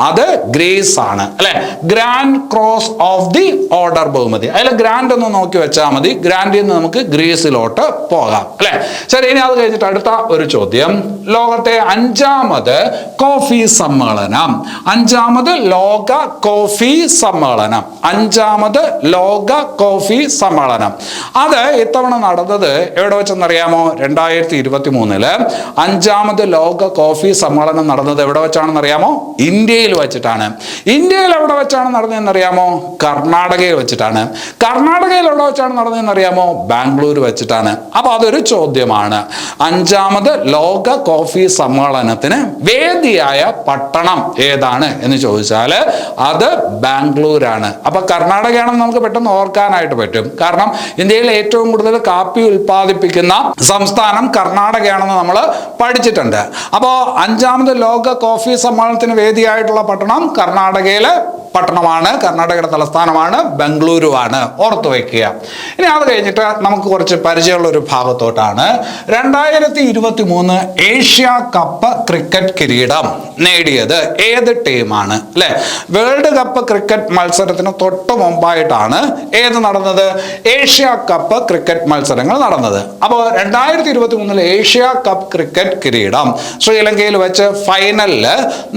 അത് ഗ്രീസ് ആണ് അല്ലെ. Grand cross of the order ബഹുമതി, അതിൽ ഗ്രാൻഡ് ഒന്ന് നോക്കി വെച്ചാൽ മതി. ഗ്രാൻഡിൽ നിന്ന് നമുക്ക് ഗ്രീസിലോട്ട് പോകാം അല്ലെ. ശരി, ഇനി അത് കഴിഞ്ഞിട്ട് അടുത്ത ഒരു ചോദ്യം, ലോകത്തെ 5ാമത് കോഫി സമ്മേളനം. 5ാമത് ലോക കോഫി സമ്മേളനം. 5ാമത് ലോക കോഫി സമ്മേളനം അത് ഇത്തവണ നടന്നത് എവിടെ വെച്ചെന്നറിയാമോ? 2023 5ാമത് ലോക കോഫി സമ്മേളനം നടന്നത് എവിടെ വെച്ചാണെന്ന് അറിയാമോ? ഇന്ത്യയിൽ വെച്ചിട്ടാണ്. ഇന്ത്യയിൽ എവിടെ വെച്ചാണ് നടന്നതെന്ന് അറിയാമോ? കർണാടകയിൽ വെച്ചിട്ടാണ്. കർണാടകയിൽ എവിടെ വെച്ചാണ് നടന്നതെന്ന് അറിയാമോ? ബാംഗ്ലൂർ വെച്ചിട്ടാണ്. അപ്പൊ അതൊരു ചോദ്യമാണ്. 5ാമത് ലോക കോഫി സമ്മേളനത്തിന് വേദിയായ പട്ടണം ഏതാണ് എന്ന് ചോദിച്ചാൽ അത് ബാംഗ്ലൂരാണ്. അപ്പൊ കർണാടകയാണെന്ന് നമുക്ക് പെട്ടെന്ന് ഓർക്കാനായിട്ട് പറ്റും. കാരണം ഇന്ത്യയിൽ ഏറ്റവും കൂടുതൽ കാപ്പി ഉൽപ്പാദിപ്പിക്കുന്ന സംസ്ഥാനം കർണാടകയാണെന്ന് നമ്മൾ പഠിച്ചിട്ടുണ്ട്. അപ്പോൾ 5ാമത് ലോക കോഫി സമ്മേളനത്തിന് വേദിയായിട്ടുള്ള പട്ടണം കർണാടകയിലെ പട്ടണമാണ്, കർണാടകയുടെ തലസ്ഥാനമാണ് ബംഗളൂരുവാണ്. ഓർത്തു വയ്ക്കുക. ഇനി അത് കഴിഞ്ഞിട്ട് നമുക്ക് കുറച്ച് പരിചയമുള്ള ഒരു ഭാഗത്തോട്ടാണ്. 2023 ഏഷ്യ കപ്പ് ക്രിക്കറ്റ് കിരീടം നേടിയത് ഏത് ടീമാണ് അല്ലെ? വേൾഡ് കപ്പ് ക്രിക്കറ്റ് മത്സരത്തിന് തൊട്ട് മുമ്പായിട്ടാണ് ഏത് നടന്നത്? ഏഷ്യ കപ്പ് ക്രിക്കറ്റ് മത്സരങ്ങൾ നടന്നത്. അപ്പോൾ 2023 ഏഷ്യ കപ്പ് ക്രിക്കറ്റ് കിരീടം ശ്രീലങ്കയിൽ വെച്ച് ഫൈനലിൽ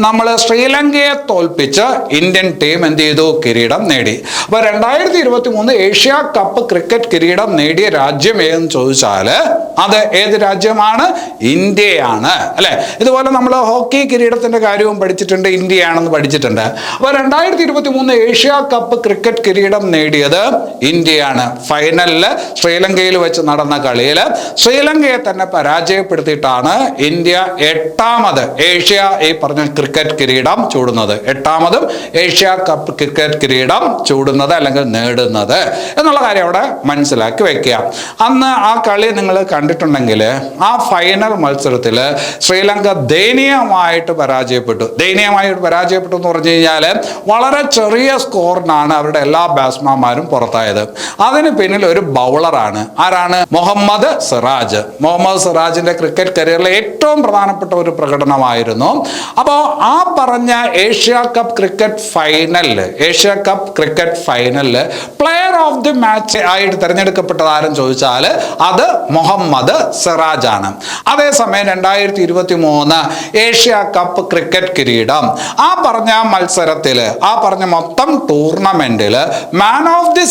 നമ്മൾ ശ്രീലങ്കയെ തോൽപ്പിച്ച് ഇന്ത്യൻ ടീം എന്ത് ചെയ്തു? കിരീടം നേടി. അപ്പൊ 2023 ഏഷ്യ കപ്പ് ക്രിക്കറ്റ് കിരീടം നേടിയ രാജ്യം ഏതെന്ന് ചോദിച്ചാൽ അത് ഏത് രാജ്യമാണ്? ഇന്ത്യയാണ് അല്ലെ. ഇതുപോലെ നമ്മൾ ഹോക്കി കിരീടത്തിന്റെ കാര്യവും പഠിച്ചിട്ടുണ്ട്, ഇന്ത്യയാണെന്ന് പഠിച്ചിട്ടുണ്ട്. അപ്പൊ 2023 ഏഷ്യ കപ്പ് ക്രിക്കറ്റ് കിരീടം നേടിയത് ഇന്ത്യയാണ്. ഫൈനലിൽ ശ്രീലങ്കയിൽ വെച്ച് നടന്ന കളിയിൽ ശ്രീലങ്കയെ തന്നെ പരാജയപ്പെടുത്തിയിട്ടാണ് ഇന്ത്യ 8ാമത് ഏഷ്യ ഈ പറഞ്ഞ ക്രിക്കറ്റ് കിരീടം ചൂടുന്നത്, 8ാമതും ഏഷ്യ കപ്പ് ക്രിക്കറ്റ് കിരീടം ചൂടുന്നത് അല്ലെങ്കിൽ നേടുന്നത് എന്നുള്ള കാര്യം അവിടെ മനസ്സിലാക്കി വെക്കുക. അന്ന് ആ കളി നിങ്ങൾ കണ്ടിട്ടുണ്ടെങ്കിൽ ആ ഫൈനൽ മത്സരത്തിൽ ശ്രീലങ്ക ദയനീയമായിട്ട് പരാജയപ്പെട്ടു എന്ന് പറഞ്ഞു കഴിഞ്ഞാൽ വളരെ ചെറിയ സ്കോറിനാണ് അവരുടെ എല്ലാ ബാറ്റ്സ്മാൻമാരും പുറത്തായത്. അതിന് പിന്നിൽ ഒരു ബൗളറാണ്. ആരാണ്? മുഹമ്മദ് സിറാജിന്റെ ക്രിക്കറ്റ് കരിയറിലെ ഏറ്റവും പ്രധാനപ്പെട്ട ഒരു പ്രകടനമായിരുന്നു. അപ്പോൾ ആ പറഞ്ഞ ഏഷ്യ കപ്പ് ക്രിക്കറ്റ് ഫൈനലിൽ പ്ലെയർ ഓഫ് ദി മാച്ച് ആയിട്ട് തിരഞ്ഞെടുക്കപ്പെട്ടത് ആരെന്ന് ചോദിച്ചാൽ അത് മുഹമ്മദ് സിറാജ് ആണ്. അതേസമയം 2023 ഏഷ്യ കപ്പ് ക്രിക്കറ്റ് കിരീടം ആ പറഞ്ഞ മത്സരത്തിൽ ആ പറഞ്ഞ മൊത്തം ടൂർണമെന്റിൽ മാൻ ഓഫ് ദി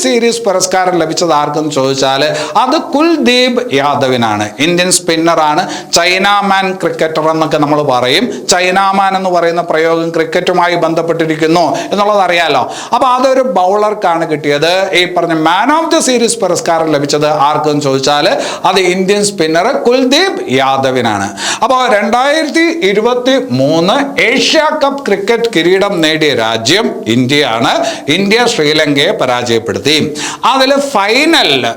സീരീസ് പുരസ്കാരം ലഭിച്ചത് ആർക്കെന്ന് ചോദിച്ചാൽ അത് കുൽദീപ് യാദവിനാണ്. ഇന്ത്യൻ സ്പിന്നറാണ്, ചൈനാമാൻ ക്രിക്കറ്റർ എന്നൊക്കെ നമ്മൾ പറയും. ചൈനാമാൻ എന്ന് പറയുന്ന പ്രയോഗം ക്രിക്കറ്റുമായി ബന്ധപ്പെട്ടിരിക്കുന്നു എന്നുള്ളത് അറിയാലോ. അപ്പൊ അതൊരു ബൗളർക്കാണ് കിട്ടിയത്. ഈ പറഞ്ഞ മാൻ ഓഫ് ദി സീരീസ് പുരസ്കാരം ലഭിച്ചത് ആർക്കെന്ന് ചോദിച്ചാൽ അത് ഇന്ത്യൻ സ്പിന്നർ കുൽദീപ് യാദവിനാണ്. അപ്പോൾ 2023 ഏഷ്യ കപ്പ് ക്രിക്കറ്റ് കിരീടം നേടിയ രാജ്യം ഇന്ത്യയാണ്. ഇന്ത്യ ശ്രീലങ്കയെ പരാജയപ്പെടുത്തി. അതിൽ ഫൈനലില്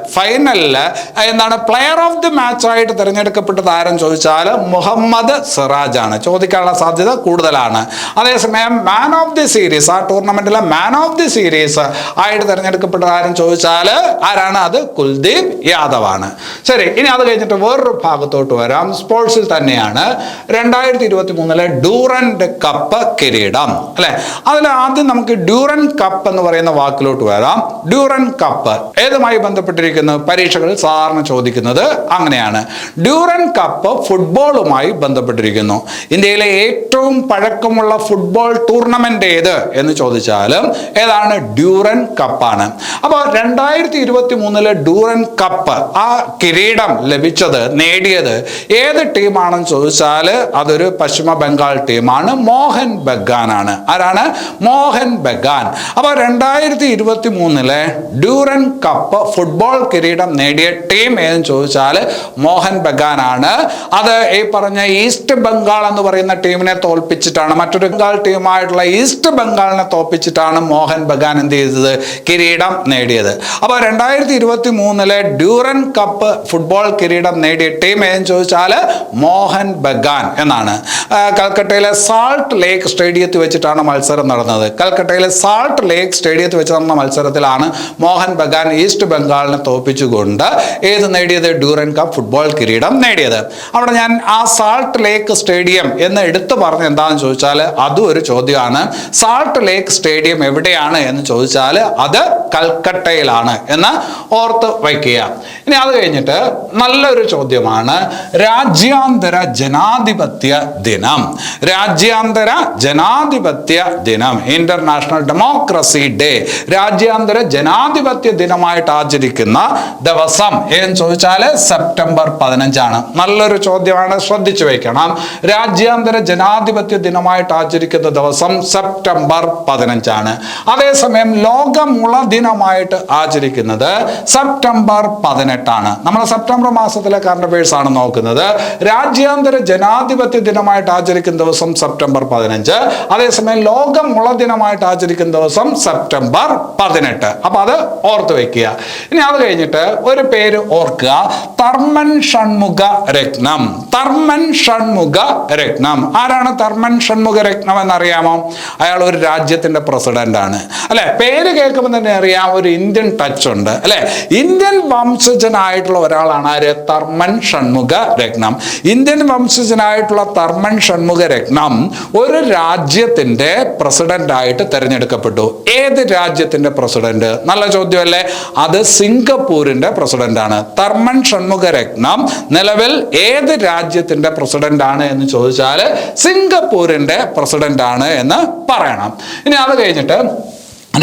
എന്താണ് പ്ലെയർ ഓഫ് ദി മാച്ച് ആയിട്ട് തിരഞ്ഞെടുക്കപ്പെട്ടത് ആരെന്ന് ചോദിച്ചാൽ മുഹമ്മദ് സിറാജ് ആണ്. ചോദിക്കാനുള്ള സാധ്യത കൂടുതലാണ്. അതേസമയം മാൻ ഓഫ് ദി സീരീസ് ആ ടൂർണമെന്റിലെ മാൻ ഓഫ് ദി സീരീസ് ആയിട്ട് തിരഞ്ഞെടുക്കപ്പെട്ടത് ആരെന്ന് ചോദിച്ചാൽ ആരാണ്? അത് കുൽദീപ് യാദവ് ആണ്. ശരി, ഇനി അത് കഴിഞ്ഞിട്ട് വേറൊരു ഭാഗത്തോട്ട് വരാം. സ്പോർട്സിൽ തന്നെയാണ് 2023 ഡ്യൂറന്റ് കപ്പ് കിരീടം അല്ലെ. അതിൽ ആദ്യം നമുക്ക് ഡ്യൂറന്റ് കപ്പ് എന്ന് പറയുന്ന വാക്കിലോട്ട് വരാം. ഡ്യൂറന്റ് കപ്പ് ഏതുമായി ബന്ധപ്പെട്ടിരിക്കുന്നു? പരീക്ഷകളിൽ സാധാരണ ചോദിക്കുന്നത് അങ്ങനെയാണ്. ഡ്യൂറന്റ് കപ്പ് ഫുട്ബോളുമായി ബന്ധപ്പെട്ടിരിക്കുന്നു. ഇന്ത്യയിലെ ഏറ്റവും പഴക്കമുള്ള ഫുട്ബോൾ ടൂർണമെന്റ് ഏത് എന്ന് ചോദിച്ചാലും ഏതാണ്? ഡ്യൂറന്റ് കപ്പാണ്. അപ്പോൾ 2023 ഡ്യൂറന്റ് കപ്പ് ആ കിരീടം നേടിയത് ഏത് ടീമാണെന്ന് ചോദിച്ചാൽ അതൊരു പശ്ചിമ ബംഗാൾ ടീമാണ്. മോഹൻ ബഗാൻ ആണ്. ആരാണ്? മോഹൻ ബഗാൻ. അപ്പോൾ 2023 ഡ്യൂറന്റ് കപ്പ് ഫുട്ബോൾ കിരീടം നേടിയ ടീം ഏതെന്ന് ചോദിച്ചാൽ മോഹൻ ബഗാൻ ആണ്. അത് ഈ പറഞ്ഞ ഈസ്റ്റ് ബംഗാൾ എന്ന് പറയുന്ന ടീമിനെ തോൽപ്പിച്ചിട്ടാണ്, മറ്റൊരു ബംഗാൾ ടീമായിട്ടുള്ള ഈസ്റ്റ് ബംഗാളിനെ തോൽപ്പിച്ചിട്ടാണ് മോഹൻ ബഗാൻ എന്ത് ചെയ്തത്? കിരീടം നേടിയത്. അപ്പോൾ 2023 ഡ്യൂറന്റ് കപ്പ് ഫുട്ബോൾ കിരീടം നേടിയ ടീം ഏതെന്ന് ചോദിച്ചാൽ മോഹൻ ബഗാൻ എന്നാണ്. കൽക്കട്ടയിലെ സാൾട്ട് ലേക്ക് സ്റ്റേഡിയത്തിൽ വെച്ചിട്ടാണ് മത്സരം നടന്നത്. നടന്ന മത്സരത്തിലാണ് മോഹൻ ബഗാൻ ഈസ്റ്റ് ബംഗാളിനെ തോൽപ്പിച്ചുകൊണ്ട് നേടിയത്? ഡ്യൂറന്റ് കപ്പ് ഫുട്ബോൾ കിരീടം നേടിയത്. അവിടെ ഞാൻ ആ സാൾട്ട് ലേക്ക് സ്റ്റേഡിയം എന്ന് എടുത്തു പറഞ്ഞ് എന്താണെന്ന് ചോദിച്ചാൽ അതും ഒരു ചോദ്യമാണ്. സാൾട്ട് ലേക്ക് സ്റ്റേഡിയം എവിടെയാണ് എന്ന് ചോദിച്ചാൽ അത് കൽക്കട്ടയിലാണ് എന്ന് ഓർത്ത് വയ്ക്കുക. ഇനി അത് കഴിഞ്ഞിട്ട് നല്ലൊരു ചോദ്യമാണ് രാജ്യാന്തര ജനാധിപത്യ ദിനം, ഇന്റർനാഷണൽ ഡെമോക്രസി ഡേ. രാജ്യാന്തര ജനാധിപത്യ ദിനമായിട്ട് ആചരിക്കുന്ന ദിവസം എന്ന് ചോദിച്ചാൽ സെപ്റ്റംബർ 15 നല്ലൊരു ചോദ്യമാണ്, ശ്രദ്ധിച്ചു വയ്ക്കണം. രാജ്യാന്തര ജനാധിപത്യ ദിനമായിട്ട് ആചരിക്കുന്ന ദിവസം സെപ്റ്റംബർ 15. അതേസമയം ലോക മുള ദിനമായിട്ട് ആചരിക്കുന്നത് സെപ്റ്റംബർ 18. നമ്മൾ സെപ്റ്റംബർ മാസത്തിലെ കറണ്ട് അഫയേഴ്സ് ആണ് നോക്കുന്നത്. രാജ്യാന്തര ജനാധിപത്യ ദിനമായിട്ട് ആചരിക്കുന്ന ദിവസം സെപ്റ്റംബർ 15. അതേസമയം ലോക മുള ദിനമായിട്ട് ആചരിക്കുന്ന ദിവസം സെപ്റ്റംബർ 18. അപ്പൊ അത് ഓർത്ത് വെക്കുക. ഇനി അത് കഴിഞ്ഞിട്ട് ഒരു പേര് ഓർക്കുക, തർമൻ ഷൺമുഖ രത്നം. ആരാണ് തർമൻ ഷൺമുഖ രത്നം എന്നറിയാമോ? അയാൾ ഒരു രാജ്യത്തിന്റെ പ്രസിഡന്റ് ആണ് അല്ലെ. പേര് കേൾക്കുമ്പോൾ തന്നെ അറിയാം ഒരു ഇന്ത്യൻ ടച്ച് ഉണ്ട് അല്ലെ. ഇന്ത്യൻ വംശജനായിട്ടുള്ള ഒരാളാണ് ആര്? തർമൻ ഷൺമുഖ രത്നം. ഇന്ത്യൻ വംശജനായിട്ടുള്ള തർമൻ ഷൺമുഖ രത്നം ഒരു രാജ്യത്തിന്റെ പ്രസിഡന്റ് ആയിട്ട് തെരഞ്ഞെടുക്കപ്പെട്ടു. ഏത് രാജ്യത്തിന്റെ പ്രസിഡന്റ്? നല്ല ചോദ്യമല്ലേ. അത് സിംഗപ്പൂരിന്റെ പ്രസിഡന്റ് ആണ്. തർമൻ ഷൺമുഖ രത്നം നിലവിൽ ഏത് രാജ്യത്തിന്റെ പ്രസിഡന്റ് ആണ് എന്ന് ചോദിച്ചാൽ സിംഗപ്പൂരിന്റെ പ്രസിഡന്റ് ആണ് എന്ന് പറയണം. ഇനി അത് കഴിഞ്ഞിട്ട്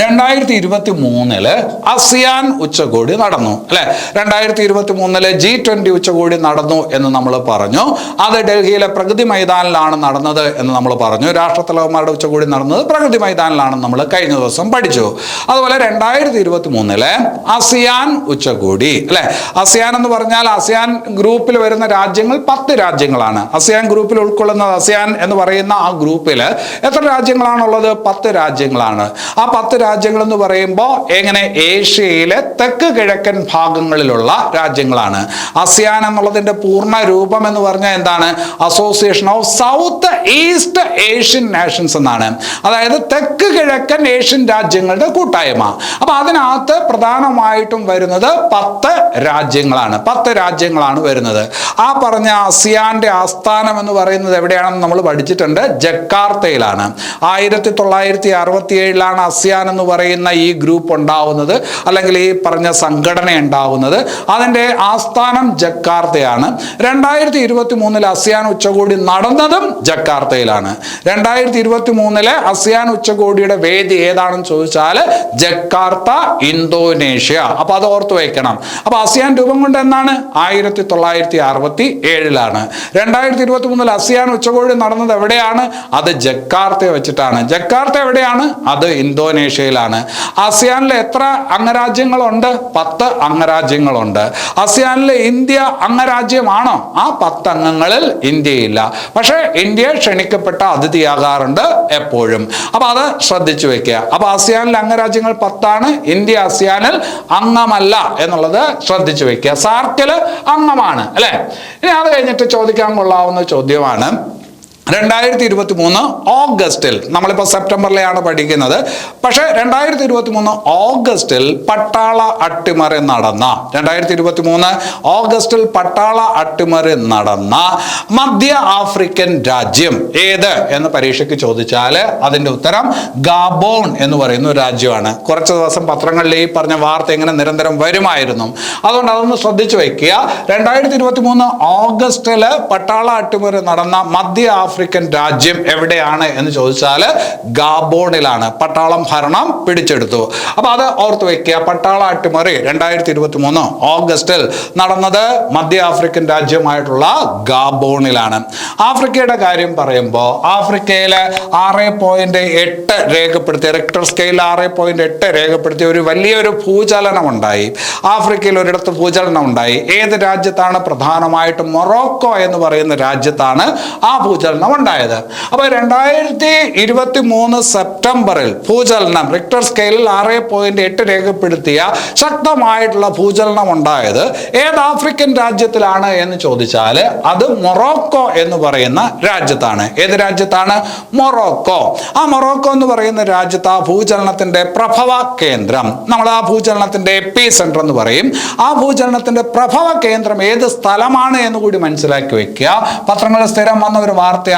2023 ASEAN ഉച്ചകോടി നടന്നു അല്ലെ. 2023 G20 ഉച്ചകോടി നടന്നു എന്ന് നമ്മൾ പറഞ്ഞു. അത് ഡൽഹിയിലെ പ്രഗതി മൈതാനിലാണ് നടന്നത് എന്ന് നമ്മൾ പറഞ്ഞു. രാഷ്ട്രത്തലവന്മാരുടെ ഉച്ചകോടി നടന്നത് പ്രഗതി മൈതാനിലാണ് നമ്മൾ കഴിഞ്ഞ ദിവസം പഠിച്ചു. അതുപോലെ 2023 ASEAN ഉച്ചകോടി അല്ലെ. ASEAN എന്ന് പറഞ്ഞാൽ ASEAN ഗ്രൂപ്പിൽ വരുന്ന രാജ്യങ്ങൾ 10 രാജ്യങ്ങളാണ്. ASEAN ഗ്രൂപ്പിൽ ഉൾക്കൊള്ളുന്ന ASEAN എന്ന് പറയുന്ന ആ ഗ്രൂപ്പിൽ എത്ര രാജ്യങ്ങളാണുള്ളത്? 10 രാജ്യങ്ങളാണ്. ആ 10 രാജ്യങ്ങൾ എന്ന് പറയുമ്പോൾ എങ്ങനെ ഏഷ്യയിലെ തെക്ക് കിഴക്കൻ ഭാഗങ്ങളിലുള്ള രാജ്യങ്ങളാണ്. ASEAN എന്നുള്ളതിന്റെ പൂർണ്ണ രൂപം എന്ന് പറഞ്ഞാൽ എന്താണ്? Association of south east Asian Nations എന്നാണ്. അതായത് തെക്ക് കിഴക്കൻ ഏഷ്യൻ രാജ്യങ്ങളുടെ കൂട്ടായ്മ. അപ്പൊ അതിനകത്ത് പ്രധാനമായിട്ടും വരുന്നത് 10 രാജ്യങ്ങളാണ്. 10 രാജ്യങ്ങളാണ് വരുന്നത്. ആ പറഞ്ഞ ASEANന്റെ ആസ്ഥാനം എന്ന് പറയുന്നത് എവിടെയാണെന്ന് നമ്മൾ പഠിച്ചിട്ടുണ്ട്. ജക്കാർത്തയിലാണ്. 1967 ASEAN എന്ന് പറയുന്ന ഈ ഗ്രൂപ്പ് ഉണ്ടാവുന്നത്, അല്ലെങ്കിൽ ഈ പറഞ്ഞ സംഘടന ഉണ്ടാവുന്നത്. അതിൻ്റെ ആസ്ഥാനം ജക്കാർത്തയാണ്. 2023 ASEAN ഉച്ചകോടി നടന്നതും ജക്കാർത്തയിലാണ്. 2023 ASEAN ഉച്ചകോടിയുടെ വേദി ഏതാണെന്ന് ചോദിച്ചാൽ ജക്കാർത്ത, ഇന്തോനേഷ്യ. അപ്പൊ അത് ഓർത്തു വയ്ക്കണം. അപ്പൊ ASEAN രൂപം കൊണ്ട് എന്നാണ്? 1967 2023 ASEAN ഉച്ചകോടി നടന്നത് എവിടെയാണ്? അത് ജക്കാർത്തയെ വെച്ചിട്ടാണ്. ജക്കാർത്ത എവിടെയാണ്? അത് ഇന്തോനേഷ്യയിലാണ്. ASEANിൽ എത്ര അംഗരാജ്യങ്ങളുണ്ട്? 10 അംഗരാജ്യങ്ങളുണ്ട്. ASEANിൽ ഇന്ത്യ അംഗരാജ്യമാണോ? ആ 10 അംഗങ്ങളിൽ ഇന്ത്യയില്ല. പക്ഷേ ഇന്ത്യ ക്ഷണിക്കപ്പെട്ട അതിഥിയാകാറുണ്ട് എപ്പോഴും. അപ്പൊ അത് ശ്രദ്ധിച്ചു വെക്കുക. അപ്പൊ ASEANിലെ അംഗരാജ്യങ്ങൾ 10 ഇന്ത്യ ASEANിൽ അംഗമല്ല എന്നുള്ളത് ശ്രദ്ധിച്ചു വെക്കുക. സാർക്കില് അംഗമാണ് അല്ലെ. ഇനി അത് കഴിഞ്ഞിട്ട് ചോദിക്കാൻ കൊള്ളാവുന്ന ചോദ്യമാണ്, 2023 ഓഗസ്റ്റിൽ, നമ്മളിപ്പോൾ സെപ്റ്റംബറിലെയാണ് പഠിക്കുന്നത്, പക്ഷേ 2023 ഓഗസ്റ്റിൽ പട്ടാള അട്ടിമറി നടന്ന 2023 ഓഗസ്റ്റിൽ പട്ടാള അട്ടിമറി നടന്ന മധ്യ ആഫ്രിക്കൻ രാജ്യം ഏത് എന്ന് പരീക്ഷയ്ക്ക് ചോദിച്ചാൽ അതിൻ്റെ ഉത്തരം ഗാബോൺ എന്ന് പറയുന്ന ഒരു രാജ്യമാണ്. കുറച്ച് ദിവസം പത്രങ്ങളിൽ ഈ പറഞ്ഞ വാർത്ത ഇങ്ങനെ നിരന്തരം വരുമായിരുന്നു. അതുകൊണ്ട് അതൊന്ന് ശ്രദ്ധിച്ചു വയ്ക്കുക. 2023 ഓഗസ്റ്റിൽ പട്ടാള അട്ടിമറി നടന്ന മധ്യ ആഫ്രിക്കൻ രാജ്യം എവിടെയാണ് എന്ന് ചോദിച്ചാൽ ഗാബോണിലാണ്. പട്ടാളം ഭരണം പിടിച്ചെടുത്തു. അപ്പൊ അത് ഓർത്ത് വെക്കുക. പട്ടാള അട്ടിമറി 2023 ഓഗസ്റ്റിൽ നടന്നത് മധ്യ ആഫ്രിക്കൻ രാജ്യമായിട്ടുള്ള ഗാബോണിലാണ്. ആഫ്രിക്കയുടെ കാര്യം പറയുമ്പോൾ ആഫ്രിക്കയിലെ 6.8 രേഖപ്പെടുത്തിയ, റിക്ടർ സ്കെയിൽ 6.8 രേഖപ്പെടുത്തിയ ഒരു വലിയൊരു ഭൂചലനം ഉണ്ടായി. ആഫ്രിക്കയിൽ ഒരിടത്ത് ഭൂചലനം ഉണ്ടായി. ഏത് രാജ്യത്താണ്? പ്രധാനമായിട്ടും മൊറോക്കോ എന്ന് പറയുന്ന രാജ്യത്താണ് ആ ഭൂചലനം ഉണ്ടായത്. അപ്പൊ 2023 സെപ്റ്റംബറിൽ ഭൂചലനം റിക്ടർ സ്കെയിലിൽ 6.8 രേഖപ്പെടുത്തിയ ശക്തമായിട്ടുള്ള ഭൂചലനം ഉണ്ടായത് ഏത് ആഫ്രിക്കൻ രാജ്യത്തിലാണ് എന്ന് ചോദിച്ചാൽ അത് മൊറോക്കോ എന്ന് പറയുന്ന രാജ്യത്താണ്. ഏത് രാജ്യത്താണ്? മൊറോക്കോ. ആ മൊറോക്കോ എന്ന് പറയുന്ന രാജ്യത്ത് ആ ഭൂചലനത്തിന്റെ പ്രഭവ കേന്ദ്രം, നമ്മൾ ആ ഭൂചലനത്തിന്റെ എപ്പി സെന്റർ എന്ന് പറയും. ആ ഭൂചലനത്തിന്റെ പ്രഭവ കേന്ദ്രം ഏത് സ്ഥലമാണ് എന്ന് കൂടി മനസ്സിലാക്കി വെക്കുക. പത്രങ്ങളിൽ സ്ഥിരം വന്ന ഒരു വാർത്തയാണ്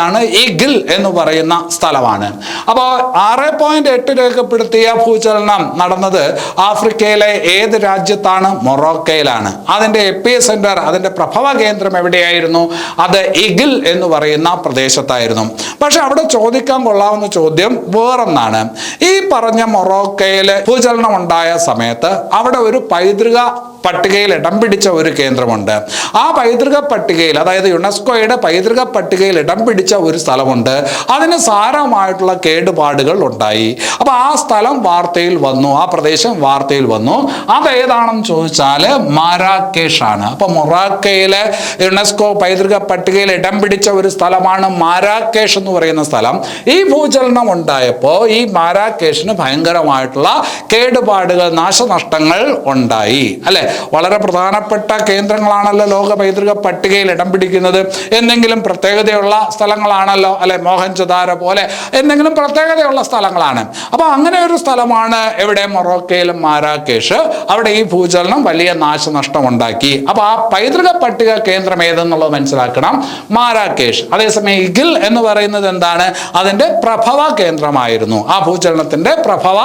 ഈഗിൾ എന്ന് പറയുന്ന സ്ഥലമാണ്. അപ്പോൾ 6.8 രേഖപ്പെടുത്തിയ ഭൂചലനം നടന്നത് ആഫ്രിക്കയിലെ ഏത് രാജ്യത്താണ്? മൊറോക്കയിലാണ്. അതിന്റെ എപ്പി സെന്റർ, അതിന്റെ പ്രഭവ കേന്ദ്രം എവിടെയായിരുന്നു? അത് ഈഗിൾ എന്ന് പറയുന്ന പ്രദേശത്തായിരുന്നു. പക്ഷെ അവിടെ ചോദിക്കാൻ കൊള്ളാവുന്ന ചോദ്യം വേറൊന്നാണ്. ഈ പറഞ്ഞ മൊറോക്കയിലെ ഭൂചലനം ഉണ്ടായ സമയത്ത് അവിടെ ഒരു പൈതൃക പട്ടികയിൽ ഇടം പിടിച്ച ഒരു കേന്ദ്രമുണ്ട്. ആ പൈതൃക പട്ടികയിൽ, അതായത് യുനെസ്കോയുടെ പൈതൃക പട്ടികയിൽ ഇടം പിടിച്ച ഒരു സ്ഥലമുണ്ട്. അതിന് സാരമായിട്ടുള്ള കേടുപാടുകൾ ഉണ്ടായി. അപ്പൊ ആ സ്ഥലം വാർത്തയിൽ വന്നു, ആ പ്രദേശം വാർത്തയിൽ വന്നു. അത് ഏതാണെന്ന് ചോദിച്ചാൽ മാരാക്കേഷ് ആണ്. അപ്പൊ മൊറോക്കയിലെ യുനെസ്കോ പൈതൃക പട്ടികയിൽ ഇടം പിടിച്ച ഒരു സ്ഥലമാണ് മാരാക്കേഷ് എന്ന് പറയുന്ന സ്ഥലം. ഈ ഭൂചലനം ഉണ്ടായപ്പോൾ ഈ മാരാക്കേഷിന് ഭയങ്കരമായിട്ടുള്ള കേടുപാടുകൾ, നാശനഷ്ടങ്ങൾ ഉണ്ടായി അല്ലെ. വളരെ പ്രധാനപ്പെട്ട കേന്ദ്രങ്ങളാണല്ലോ ലോക പൈതൃക പട്ടികയിൽ ഇടം പിടിക്കുന്നത്. എന്തെങ്കിലും പ്രത്യേകതയുള്ള സ്ഥലങ്ങളാണല്ലോ അല്ലെ. മോഹൻജദാര പോലെ എന്തെങ്കിലും പ്രത്യേകതയുള്ള സ്ഥലങ്ങളാണ്. അപ്പൊ അങ്ങനെ ഒരു സ്ഥലമാണ് എവിടെ? മൊറോക്കയിലും മാരാക്കേഷ്. അവിടെ ഈ ഭൂചലനം വലിയ നാശനഷ്ടം ഉണ്ടാക്കി. അപ്പൊ ആ പൈതൃക പട്ടിക കേന്ദ്രം ഏതെന്നുള്ളത് മനസ്സിലാക്കണം, മാരാക്കേഷ്. അതേസമയം ഇഗിൾ എന്ന് പറയുന്നത് എന്താണ്? അതിന്റെ പ്രഭവ കേന്ദ്രമായിരുന്നു. ആ ഭൂചലനത്തിന്റെ പ്രഭവ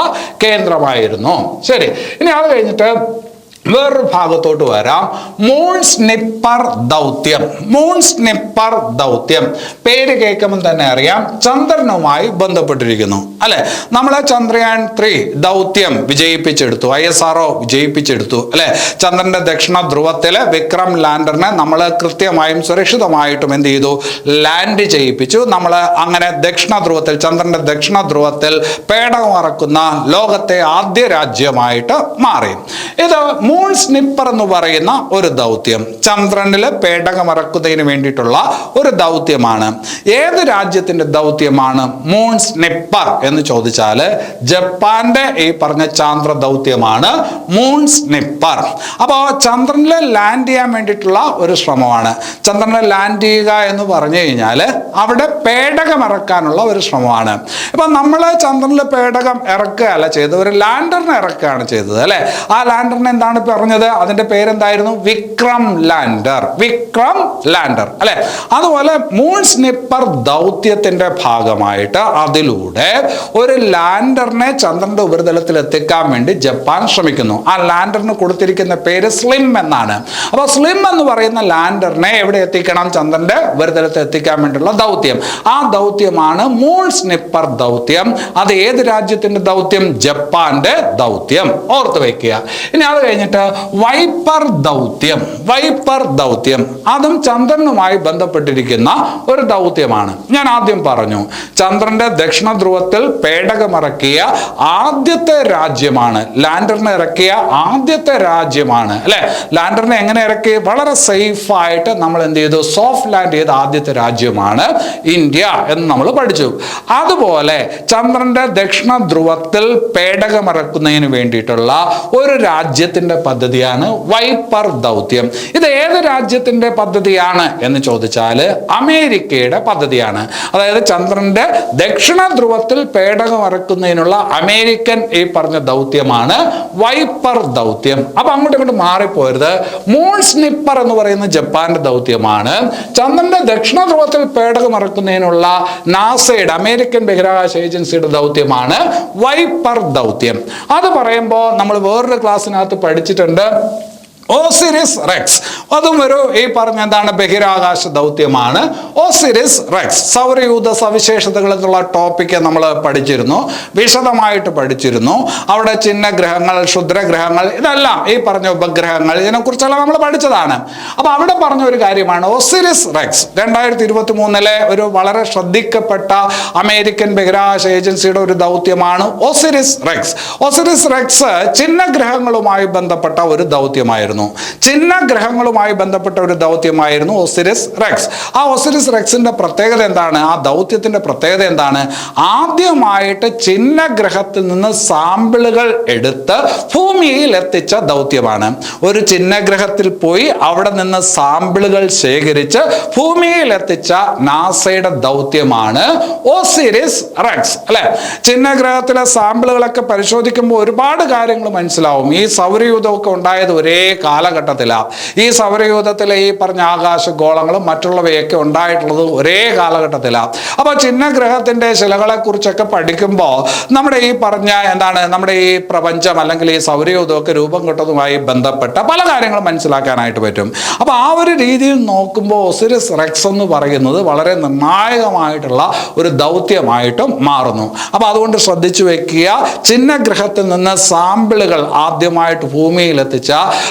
കേന്ദ്രമായിരുന്നു. ശരി, ഇനി അത് കഴിഞ്ഞിട്ട് വേറൊരു ഭാഗത്തോട്ട് വരാം. മൂൺസ്നിപ്പർ ദൗത്യം. മൂൺസ്നിപ്പർ ദൗത്യം പേര് കേൾക്കുമ്പോൾ തന്നെ അറിയാം ചന്ദ്രനുമായി ബന്ധപ്പെട്ടിരിക്കുന്നു അല്ലെ. നമ്മൾ ചന്ദ്രയാൻ 3 ദൗത്യം വിജയിപ്പിച്ചെടുത്തു, ISRO വിജയിപ്പിച്ചെടുത്തു അല്ലെ. ചന്ദ്രന്റെ ദക്ഷിണ ധ്രുവത്തില് വിക്രം ലാൻഡറിനെ നമ്മൾ കൃത്യമായും സുരക്ഷിതമായിട്ടും എന്ത് ചെയ്തു, ലാൻഡ് ചെയ്യിപ്പിച്ചു. നമ്മൾ അങ്ങനെ ദക്ഷിണ ധ്രുവത്തിൽ, ചന്ദ്രന്റെ ദക്ഷിണ ധ്രുവത്തിൽ പേടകമിറക്കുന്ന ലോകത്തെ ആദ്യ രാജ്യമായിട്ട് മാറി. ഇത് മൂൺസ്നിപ്പർ എന്ന് പറയുന്ന ഒരു ദൗത്യം ചന്ദ്രനിൽ പേടകമിറക്കുന്നതിന് വേണ്ടിയിട്ടുള്ള ഒരു ദൗത്യമാണ്. ഏത് രാജ്യത്തിന്റെ ദൗത്യമാണ് മൂൺസ്നിപ്പർ എന്ന് ചോദിച്ചാൽ ജപ്പാന്റെ ഈ പറഞ്ഞ ചാന്ദ്ര ദൗത്യമാണ് മൂൺസ്നിപ്പർ. അപ്പോൾ ചന്ദ്രനിൽ ലാൻഡ് ചെയ്യാൻ വേണ്ടിയിട്ടുള്ള ഒരു ശ്രമമാണ്. ചന്ദ്രനിൽ ലാൻഡ് ചെയ്യുക എന്ന് പറഞ്ഞു കഴിഞ്ഞാൽ അവിടെ പേടകം ഇറക്കാനുള്ള ഒരു ശ്രമമാണ്. ഇപ്പൊ നമ്മൾ ചന്ദ്രനിൽ പേടകം ഇറക്കുകയല്ല ചെയ്തത്, ഒരു ലാൻഡറിനെ ഇറക്കുകയാണ് ചെയ്തത് അല്ലെ. ആ ലാൻഡറിനെ എന്താണ് പറഞ്ഞത്, അതിന്റെ പേരെന്തായിരുന്നു, വിക്രം ലാൻഡർ. വിക്രം ലാൻഡർ അല്ലെ. അതുപോലെ മൂൺസ്നിപ്പർ ദൗത്യത്തിന്റെ ഭാഗമായിട്ട് അതിലൂടെ ഒരു ലാൻഡറിനെ ചന്ദ്രന്റെ ഉപരിതലത്തിൽ എത്തിക്കാൻ വേണ്ടി ജപ്പാൻ ശ്രമിക്കുന്നു. ആ ലാൻഡറിന് കൊടുത്തിരിക്കുന്ന പേര് സ്ലിം എന്നാണ്. അപ്പൊ സ്ലിം എന്ന് പറയുന്ന ലാൻഡറിനെ എവിടെ എത്തിക്കണം, ചന്ദ്രന്റെ ഉപരിതലത്തിൽ എത്തിക്കാൻ വേണ്ടിയുള്ള ദൗത്യം. ആ ദൗത്യമാണ് മൂൺസ്നിപ്പർ ദൗത്യം. അത് ഏത് രാജ്യത്തിന്റെ ദൗത്യം, ജപ്പാന്റെ ദൗത്യം. ഓർത്ത് വയ്ക്കുക. ഇനി അത് കഴിഞ്ഞിട്ട് വൈപ്പർ ദൗത്യം. വൈപ്പർ ദൗത്യം അതും ചന്ദ്രനുമായി ബന്ധപ്പെട്ടിരിക്കുന്ന ഒരു ദൗത്യമാണ്. ഞാൻ ആദ്യം പറഞ്ഞു ചന്ദ്രന്റെ ദക്ഷിണ ധ്രുവത്തിൽ പേടകമിറക്കിയ ആദ്യത്തെ രാജ്യമാണ്, ലാൻഡറിനെ ഇറക്കിയ ആദ്യത്തെ രാജ്യമാണ് അല്ലെ. ലാൻഡറിനെ എങ്ങനെ ഇറക്കി, വളരെ സേഫ് ആയിട്ട് നമ്മൾ എന്ത് ചെയ്തു, സോഫ്റ്റ് ലാൻഡ് ചെയ്ത ആദ്യത്തെ രാജ്യമാണ് ഇന്ത്യ എന്ന് നമ്മൾ പഠിച്ചു. അതുപോലെ ചന്ദ്രന്റെ ദക്ഷിണ ധ്രുവത്തിൽ പേടകമിറക്കുന്നതിന് വേണ്ടിയിട്ടുള്ള ഒരു രാജ്യത്തിന്റെ പദ്ധതിയാണ് വൈപ്പർ ദൗത്യം. ഇത് ഏത് രാജ്യത്തിന്റെ പദ്ധതിയാണ് എന്ന് ചോദിച്ചാൽ അമേരിക്കയുടെ പദ്ധതിയാണ്. അതായത് ചന്ദ്രന്റെ ദക്ഷിണ ധ്രുവത്തിൽ പേടകം ഇറക്കുന്നതിനുള്ള അമേരിക്കൻ ഈ പറഞ്ഞ ദൗത്യമാണ് വൈപ്പർ ദൗത്യം. അപ്പൊ അങ്ങോട്ടും ഇങ്ങോട്ട് മാറിപ്പോരുത്. മൂൺസ്നിപ്പർ എന്ന് പറയുന്ന ജപ്പാന്റെ ദൗത്യമാണ്. ചന്ദ്രന്റെ ദക്ഷിണ ധ്രുവത്തിൽ പേടകം ഇറക്കുന്നതിനുള്ള നാസയുടെ, അമേരിക്കൻ ബഹിരാകാശ ഏജൻസിയുടെ ദൗത്യമാണ് വൈപ്പർ ദൗത്യം. അത് പറയുമ്പോൾ നമ്മൾ വേറൊരു ക്ലാസ്സിനകത്ത് പഠിച്ചിട്ടുണ്ട്, ഓസിരിസ് റെക്സ്. അതും ഒരു ഈ പറഞ്ഞ എന്താണ്, ബഹിരാകാശ ദൗത്യമാണ് ഓസിരിസ് റെക്സ്. സൗരയൂഥ സവിശേഷതകൾ എന്നുള്ള ടോപ്പിക്ക് നമ്മൾ പഠിച്ചിരുന്നു, വിശദമായിട്ട് പഠിച്ചിരുന്നു. അവിടെ ചിഹ്നഗ്രഹങ്ങൾ, ക്ഷുദ്രഗ്രഹങ്ങൾ, ഇതെല്ലാം ഈ പറഞ്ഞ ഉപഗ്രഹങ്ങൾ, ഇതിനെക്കുറിച്ചെല്ലാം നമ്മൾ പഠിച്ചതാണ്. അപ്പൊ അവിടെ പറഞ്ഞ ഒരു കാര്യമാണ് ഓസിരിസ് റെക്സ്. 2023 ഒരു വളരെ ശ്രദ്ധിക്കപ്പെട്ട അമേരിക്കൻ ബഹിരാകാശ ഏജൻസിയുടെ ഒരു ദൗത്യമാണ് ഓസിരിസ് റെക്സ്. ഓസിരിസ് റെക്സ് ചിഹ്നഗ്രഹങ്ങളുമായി ബന്ധപ്പെട്ട ഒരു ദൗത്യമായിരുന്നു. ചിഹ്നഗ്രഹങ്ങളുമായി ബന്ധപ്പെട്ട ഒരു ദൗത്യമായിരുന്നു ഓസിരിസ് റെക്സ്. ആ ഓസിരിസ് റെക്സിന്റെ പ്രത്യേകത എന്താണ്, ആ ദൗത്യത്തിന്റെ പ്രത്യേകത എന്താണ്, ആദ്യമായിട്ട് ചിഹ്നഗ്രഹത്തിൽ നിന്ന് സാമ്പിളുകൾ എടുത്ത് ഭൂമിയിൽ എത്തിച്ച ദൗത്യമാണ്. ഒരു ചിഹ്നഗ്രഹത്തിൽ പോയി അവിടെ നിന്ന് സാമ്പിളുകൾ ശേഖരിച്ച് ഭൂമിയിൽ എത്തിച്ച നാസയുടെ ദൗത്യമാണ് ഓസിരിസ് റെക്സ് അല്ലെ. ചിഹ്നഗ്രഹത്തിലെ സാമ്പിളുകളൊക്കെ പരിശോധിക്കുമ്പോൾ ഒരുപാട് കാര്യങ്ങൾ മനസ്സിലാവും. ഈ സൗരയൂഥമൊക്കെ ഉണ്ടായത് ഒരേ കാലഘട്ടത്തിലാണ്. ഈ സൗരയൂഥത്തിലെ ഈ പറഞ്ഞ ആകാശഗോളങ്ങളും മറ്റുള്ളവയൊക്കെ ഉണ്ടായിട്ടുള്ളത് ഒരേ കാലഘട്ടത്തിലാണ്. അപ്പോൾ ചിഹ്നഗ്രഹത്തിന്റെ ശിലകളെ കുറിച്ചൊക്കെ പഠിക്കുമ്പോൾ നമ്മുടെ ഈ പറഞ്ഞ എന്താണ്, നമ്മുടെ ഈ പ്രപഞ്ചം അല്ലെങ്കിൽ ഈ സൗരയൂഥമൊക്കെ രൂപം കൊണ്ടതുമായി ബന്ധപ്പെട്ട പല കാര്യങ്ങളും മനസ്സിലാക്കാനായിട്ട് പറ്റും. അപ്പോൾ ആ ഒരു രീതിയിൽ നോക്കുമ്പോൾ ഓസിരിസ് റെക്സ് എന്ന് പറയുന്നത് വളരെ നിർണായകമായിട്ടുള്ള ഒരു ദൗത്യമായിട്ടും മാറുന്നു. അപ്പോൾ അതുകൊണ്ട് ശ്രദ്ധിച്ചു വെക്കുക, ചിഹ്നഗ്രഹത്തിൽ നിന്ന് സാമ്പിളുകൾ ആദ്യമായിട്ട് ഭൂമിയിൽ എത്തിച്ച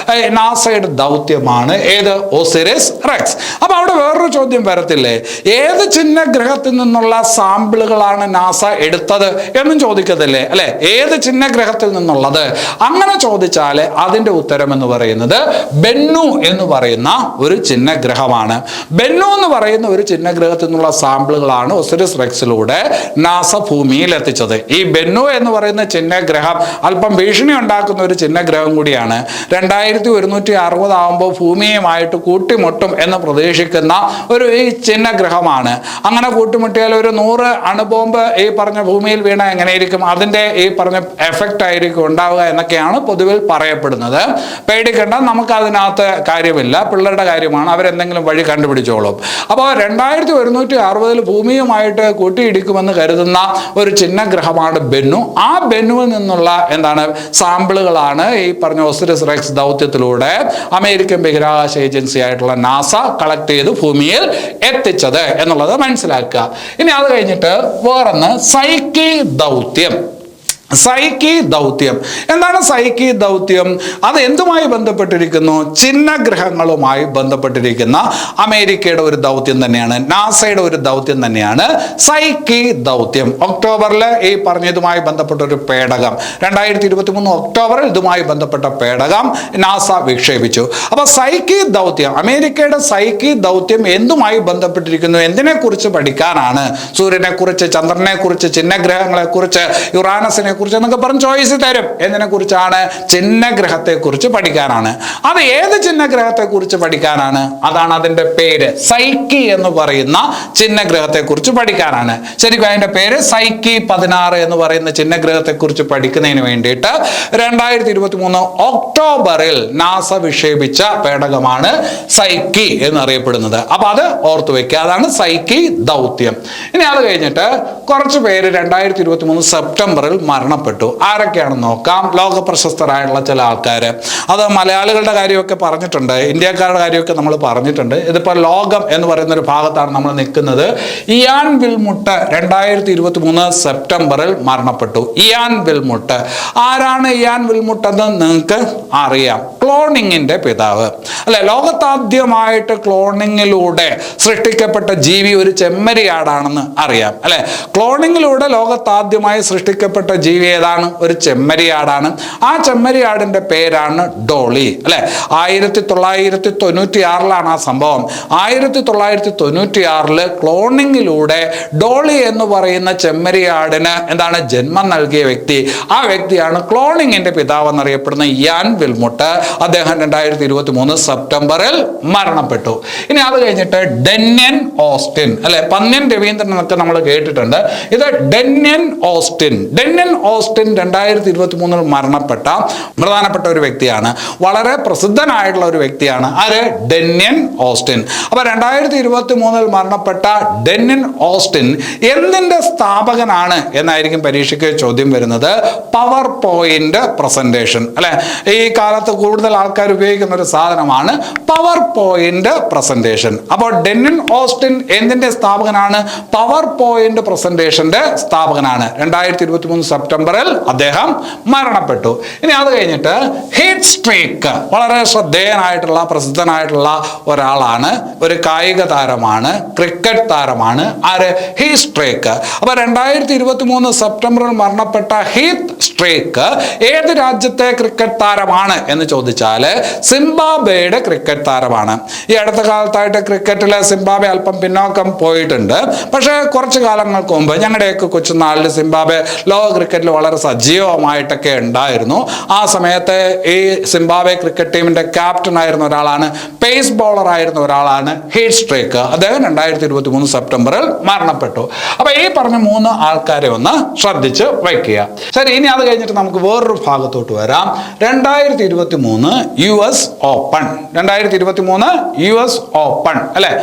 നാസയുടെ ദൗത്യമാണ് ഏത്, ഓസിരിസ് റെക്സ്. അപ്പൊ അവിടെ വേറൊരു ചോദ്യം വരത്തില്ലേ, ഏത് ചിഹ്നഗ്രഹത്തിൽ നിന്നുള്ള സാമ്പിളുകളാണ് നാസ എടുത്തത് എന്നും ചോദിക്കത്തില്ലേ അല്ലെ. ഏത് ചിഹ്നഗ്രഹത്തിൽ നിന്നുള്ളത്, അങ്ങനെ ചോദിച്ചാൽ അതിന്റെ ഉത്തരം എന്ന് പറയുന്നത് ബെന്നു എന്ന് പറയുന്ന ഒരു ചിഹ്നഗ്രഹമാണ്. ബെന്നു എന്ന് പറയുന്ന ഒരു ചിഹ്നഗ്രഹത്തിൽ നിന്നുള്ള സാമ്പിളുകളാണ് ഓസിരിസ് റെക്സിലൂടെ നാസ ഭൂമിയിൽ എത്തിച്ചത്. ഈ ബെന്നു എന്ന് പറയുന്ന ചിഹ്നഗ്രഹം അല്പം ഭീഷണി ഉണ്ടാക്കുന്ന ഒരു ചിഹ്നഗ്രഹം കൂടിയാണ്. 2001 2160 ആകുമ്പോൾ ഭൂമിയുമായിട്ട് കൂട്ടിമുട്ടും എന്ന് പ്രതീക്ഷിക്കുന്ന ഒരു ഈ ചിഹ്നഗ്രഹമാണ്. അങ്ങനെ കൂട്ടിമുട്ടിയാൽ ഒരു 100 അണുബോംബ് ഈ പറഞ്ഞ ഭൂമിയിൽ വീണ എങ്ങനെയിരിക്കും, അതിൻ്റെ ഈ പറഞ്ഞ എഫക്റ്റ് ആയിരിക്കും ഉണ്ടാവുക എന്നൊക്കെയാണ് പൊതുവിൽ പറയപ്പെടുന്നത്. പേടിക്കേണ്ട, നമുക്ക് അതിനകത്ത് കാര്യമില്ല, പിള്ളേരുടെ കാര്യമാണ്, അവരെന്തെങ്കിലും വഴി കണ്ടുപിടിച്ചോളും. അപ്പോൾ 2160 ഭൂമിയുമായിട്ട് കൂട്ടിയിടിക്കുമെന്ന് കരുതുന്ന ഒരു ചിഹ്നഗ്രഹമാണ് ബെന്നു. ആ ബെന്നുവിൽ നിന്നുള്ള എന്താണ് സാമ്പിളുകളാണ് ഈ പറഞ്ഞ ഒസിറിസ് റെക്സ് ദൗത്യത്തിലൂടെ അമേരിക്കൻ ബഹിരാകാശ ഏജൻസി ആയിട്ടുള്ള നാസ കളക്ട് ചെയ്ത് ഭൂമിയിൽ എത്തിച്ചത് എന്നുള്ളത് മനസ്സിലാക്കുക. ഇനി അത് കഴിഞ്ഞിട്ട് വേറൊന്ന് സൈക്കി ദൗത്യം. സൈക്കി ദൗത്യം എന്താണ്? സൈക്കി ദൗത്യം അത് എന്തുമായി ബന്ധപ്പെട്ടിരിക്കുന്നു? ചിഹ്നഗ്രഹങ്ങളുമായി ബന്ധപ്പെട്ടിരിക്കുന്ന അമേരിക്കയുടെ ഒരു ദൗത്യം തന്നെയാണ്, നാസയുടെ ഒരു ദൗത്യം തന്നെയാണ് സൈക്കി ദൗത്യം. ഒക്ടോബറിൽ ഈ പറഞ്ഞതുമായി ബന്ധപ്പെട്ട ഒരു പേടകം 2023 ഒക്ടോബറിൽ ഇതുമായി ബന്ധപ്പെട്ട പേടകം നാസ വിക്ഷേപിച്ചു. അപ്പോൾ സൈക്കി ദൗത്യം, അമേരിക്കയുടെ സൈക്കി ദൗത്യം എന്തുമായി ബന്ധപ്പെട്ടിരിക്കുന്നു, എന്തിനെ കുറിച്ച് പഠിക്കാനാണ്? സൂര്യനെ കുറിച്ച്, ചന്ദ്രനെ കുറിച്ച്, ചിഹ്നഗ്രഹങ്ങളെ കുറിച്ച്, യുറാനസിനെ കുറിച്ച് എന്നൊക്കെ പറഞ്ഞ് ചോയ്സ് തരും. എന്തിനെ കുറിച്ചാണ്? ചിഹ്നഗ്രഹത്തെ കുറിച്ച് പഠിക്കാനാണ്. അത് ഏത് ചിഹ്നഗ്രഹത്തെ കുറിച്ച് പഠിക്കാനാണ്? അതാണ് അതിന്റെ പേര്, സൈക്കി എന്ന് പറയുന്ന ചിഹ്നഗ്രഹത്തെ കുറിച്ച് പഠിക്കാനാണ്. ശരിക്കും അതിന്റെ പേര് സൈക്കി 16 എന്ന് പറയുന്ന ചിഹ്നഗ്രഹത്തെ കുറിച്ച് പഠിക്കുന്നതിന് വേണ്ടിയിട്ട് 2023 ഒക്ടോബറിൽ നാസ വിക്ഷേപിച്ച പേടകമാണ് സൈക്കി എന്നറിയപ്പെടുന്നത്. അപ്പൊ അത് ഓർത്തു വെക്കുക, അതാണ് സൈക്കി ദൗത്യം. ഇനി അത് കഴിഞ്ഞിട്ട് കുറച്ച് പേര് 2023 സെപ്റ്റംബറിൽ മരണപ്പെട്ടു. ആരൊക്കെയാണെന്ന് നോക്കാം. ലോക പ്രശസ്തരായിട്ടുള്ള ചില ആൾക്കാർ. അത് മലയാളികളുടെ കാര്യമൊക്കെ പറഞ്ഞിട്ടുണ്ട്, ഇന്ത്യക്കാരുടെ കാര്യമൊക്കെ നമ്മൾ പറഞ്ഞിട്ടുണ്ട്. ഇതിപ്പോൾ ലോകം എന്ന് പറയുന്ന ഒരു ഭാഗത്താണ് നമ്മൾ നിൽക്കുന്നത്. ഇയാൻ വിൽമുട്ട് 2023 സെപ്റ്റംബറിൽ മരണപ്പെട്ടു. ഇയാൻ വിൽമുട്ട് ആരാണ്? ഇയാൻ വിൽമുട്ട് എന്ന് നിങ്ങൾക്ക് അറിയാം, ക്ലോണിങ്ങിന്റെ പിതാവ് അല്ലെ. ലോകത്താദ്യമായിട്ട് ക്ലോണിങ്ങിലൂടെ സൃഷ്ടിക്കപ്പെട്ട ജീവി ഒരു ചെമ്മരിയാടാണെന്ന് അറിയാം അല്ലെ. ക്ലോണിങ്ങിലൂടെ ലോകത്താദ്യമായി സൃഷ്ടിക്കപ്പെട്ട ജീവി ഏതാണ്? ഒരു ചെമ്മരിയാടാണ്. ആ ചെമ്മരിയാടിന്റെ പേരാണ് ഡോളി അല്ലെ. 1996 ആ സംഭവം. 1996 ക്ലോണിങ്ങിലൂടെ ഡോളി എന്ന് പറയുന്ന ചെമ്മരിയാടിന് എന്താണ് ജന്മം നൽകിയ വ്യക്തി. ആ വ്യക്തിയാണ് ക്ലോണിങ്ങിന്റെ പിതാവ് എന്നറിയപ്പെടുന്ന ഇയാൻ വിൽമുട്ട്. അദ്ദേഹം 2023 സെപ്റ്റംബറിൽ മരണപ്പെട്ടു. ഇനി അത് കഴിഞ്ഞിട്ട് ഡെന്യൻ ഓസ്റ്റിൻ അല്ലെ, പന്ന്യൻ രവീന്ദ്രൻ എന്നൊക്കെ നമ്മൾ കേട്ടിട്ടുണ്ട്. ഇത് ഡെന്യൻ ഓസ്റ്റിൻ. ഡെന്യൻ ഓസ്റ്റിൻ 2023 മരണപ്പെട്ട പ്രധാനപ്പെട്ട ഒരു വ്യക്തിയാണ്, വളരെ പ്രസിദ്ധനായിട്ടുള്ള ഒരു വ്യക്തിയാണ്. ആര്? ഡെന്യൻ ഓസ്റ്റിൻ. അപ്പൊ 2023 മരണപ്പെട്ട ഡെന്യൻ ഓസ്റ്റിൻ എന്തിന്റെ സ്ഥാപകനാണ് എന്നായിരിക്കും പരീക്ഷയ്ക്ക് ചോദ്യം വരുന്നത്. പവർ പോയിന്റ് പ്രസന്റേഷൻ അല്ലെ. ഈ കാലത്ത് കൂടുതൽ ആൾക്കാർ ഉപയോഗിക്കുന്ന ഒരു സാധനമാണ് പവർ പോയിന്റ് പ്രസന്റേഷൻ. അപ്പോൾ ഡെന്യൻ ഓസ്റ്റിൻ എന്തിന്റെ സ്ഥാപകനാണ്? Power point പ്രസന്റേഷന്റെ സ്ഥാപകനാണ്. 2023 സെപ്റ്റംബറിൽ അദ്ദേഹം മരണപ്പെട്ടു. ഇനി അത് കഴിഞ്ഞിട്ട് ഹീറ്റ് സ്ട്രീക്ക്, വളരെ ശ്രദ്ധേയനായിട്ടുള്ള പ്രസിദ്ധനായിട്ടുള്ള ഒരാളാണ്, ഒരു കായിക താരമാണ്, ക്രിക്കറ്റ് താരമാണ്. ആര്? Heat streak. അപ്പൊ 2023 സെപ്റ്റംബറിൽ മരണപ്പെട്ട ഹീറ്റ് സ്ട്രീക്ക് ഏത് രാജ്യത്തെ ക്രിക്കറ്റ് താരമാണ് എന്ന് ചോദിച്ചാൽ സിംബാബ്വേയുടെ ക്രിക്കറ്റ് താരമാണ്. ഈ അടുത്ത കാലത്തായിട്ട് ക്രിക്കറ്റിൽ സിംബാബ്വെ അല്പം പിന്നോക്കം പോയിട്ടുണ്ട്. പക്ഷേ കുറച്ച് കാലങ്ങൾക്ക് മുമ്പ് ഞങ്ങളുടെയൊക്കെ കൊച്ചുനാളിൽ സിംബാബ്വെ ലോക ക്രിക്കറ്റിൽ വളരെ സജീവമായിട്ടൊക്കെ ഉണ്ടായിരുന്നു. ആ സമയത്ത് ഈ സിംബാബ്വെ ക്രിക്കറ്റ് ടീമിന്റെ ക്യാപ്റ്റൻ ആയിരുന്ന ഒരാളാണ്, പേസ് ബോളർ ആയിരുന്ന ഒരാളാണ് ഹീറ്റ് സ്ട്രീക്ക്. അദ്ദേഹം 2023 സെപ്റ്റംബറിൽ മരണപ്പെട്ടു. അപ്പൊ ഈ പറഞ്ഞ 3 ആൾക്കാരെ ഒന്ന് ശ്രദ്ധിച്ച് വയ്ക്കുക. ശരി, ഇനി അത് കഴിഞ്ഞിട്ട് നമുക്ക് വേറൊരു ഭാഗത്തോട്ട് വരാം. 2023 US ഓപ്പൺ. 2023 US ഓപ്പൺ അല്ലെ.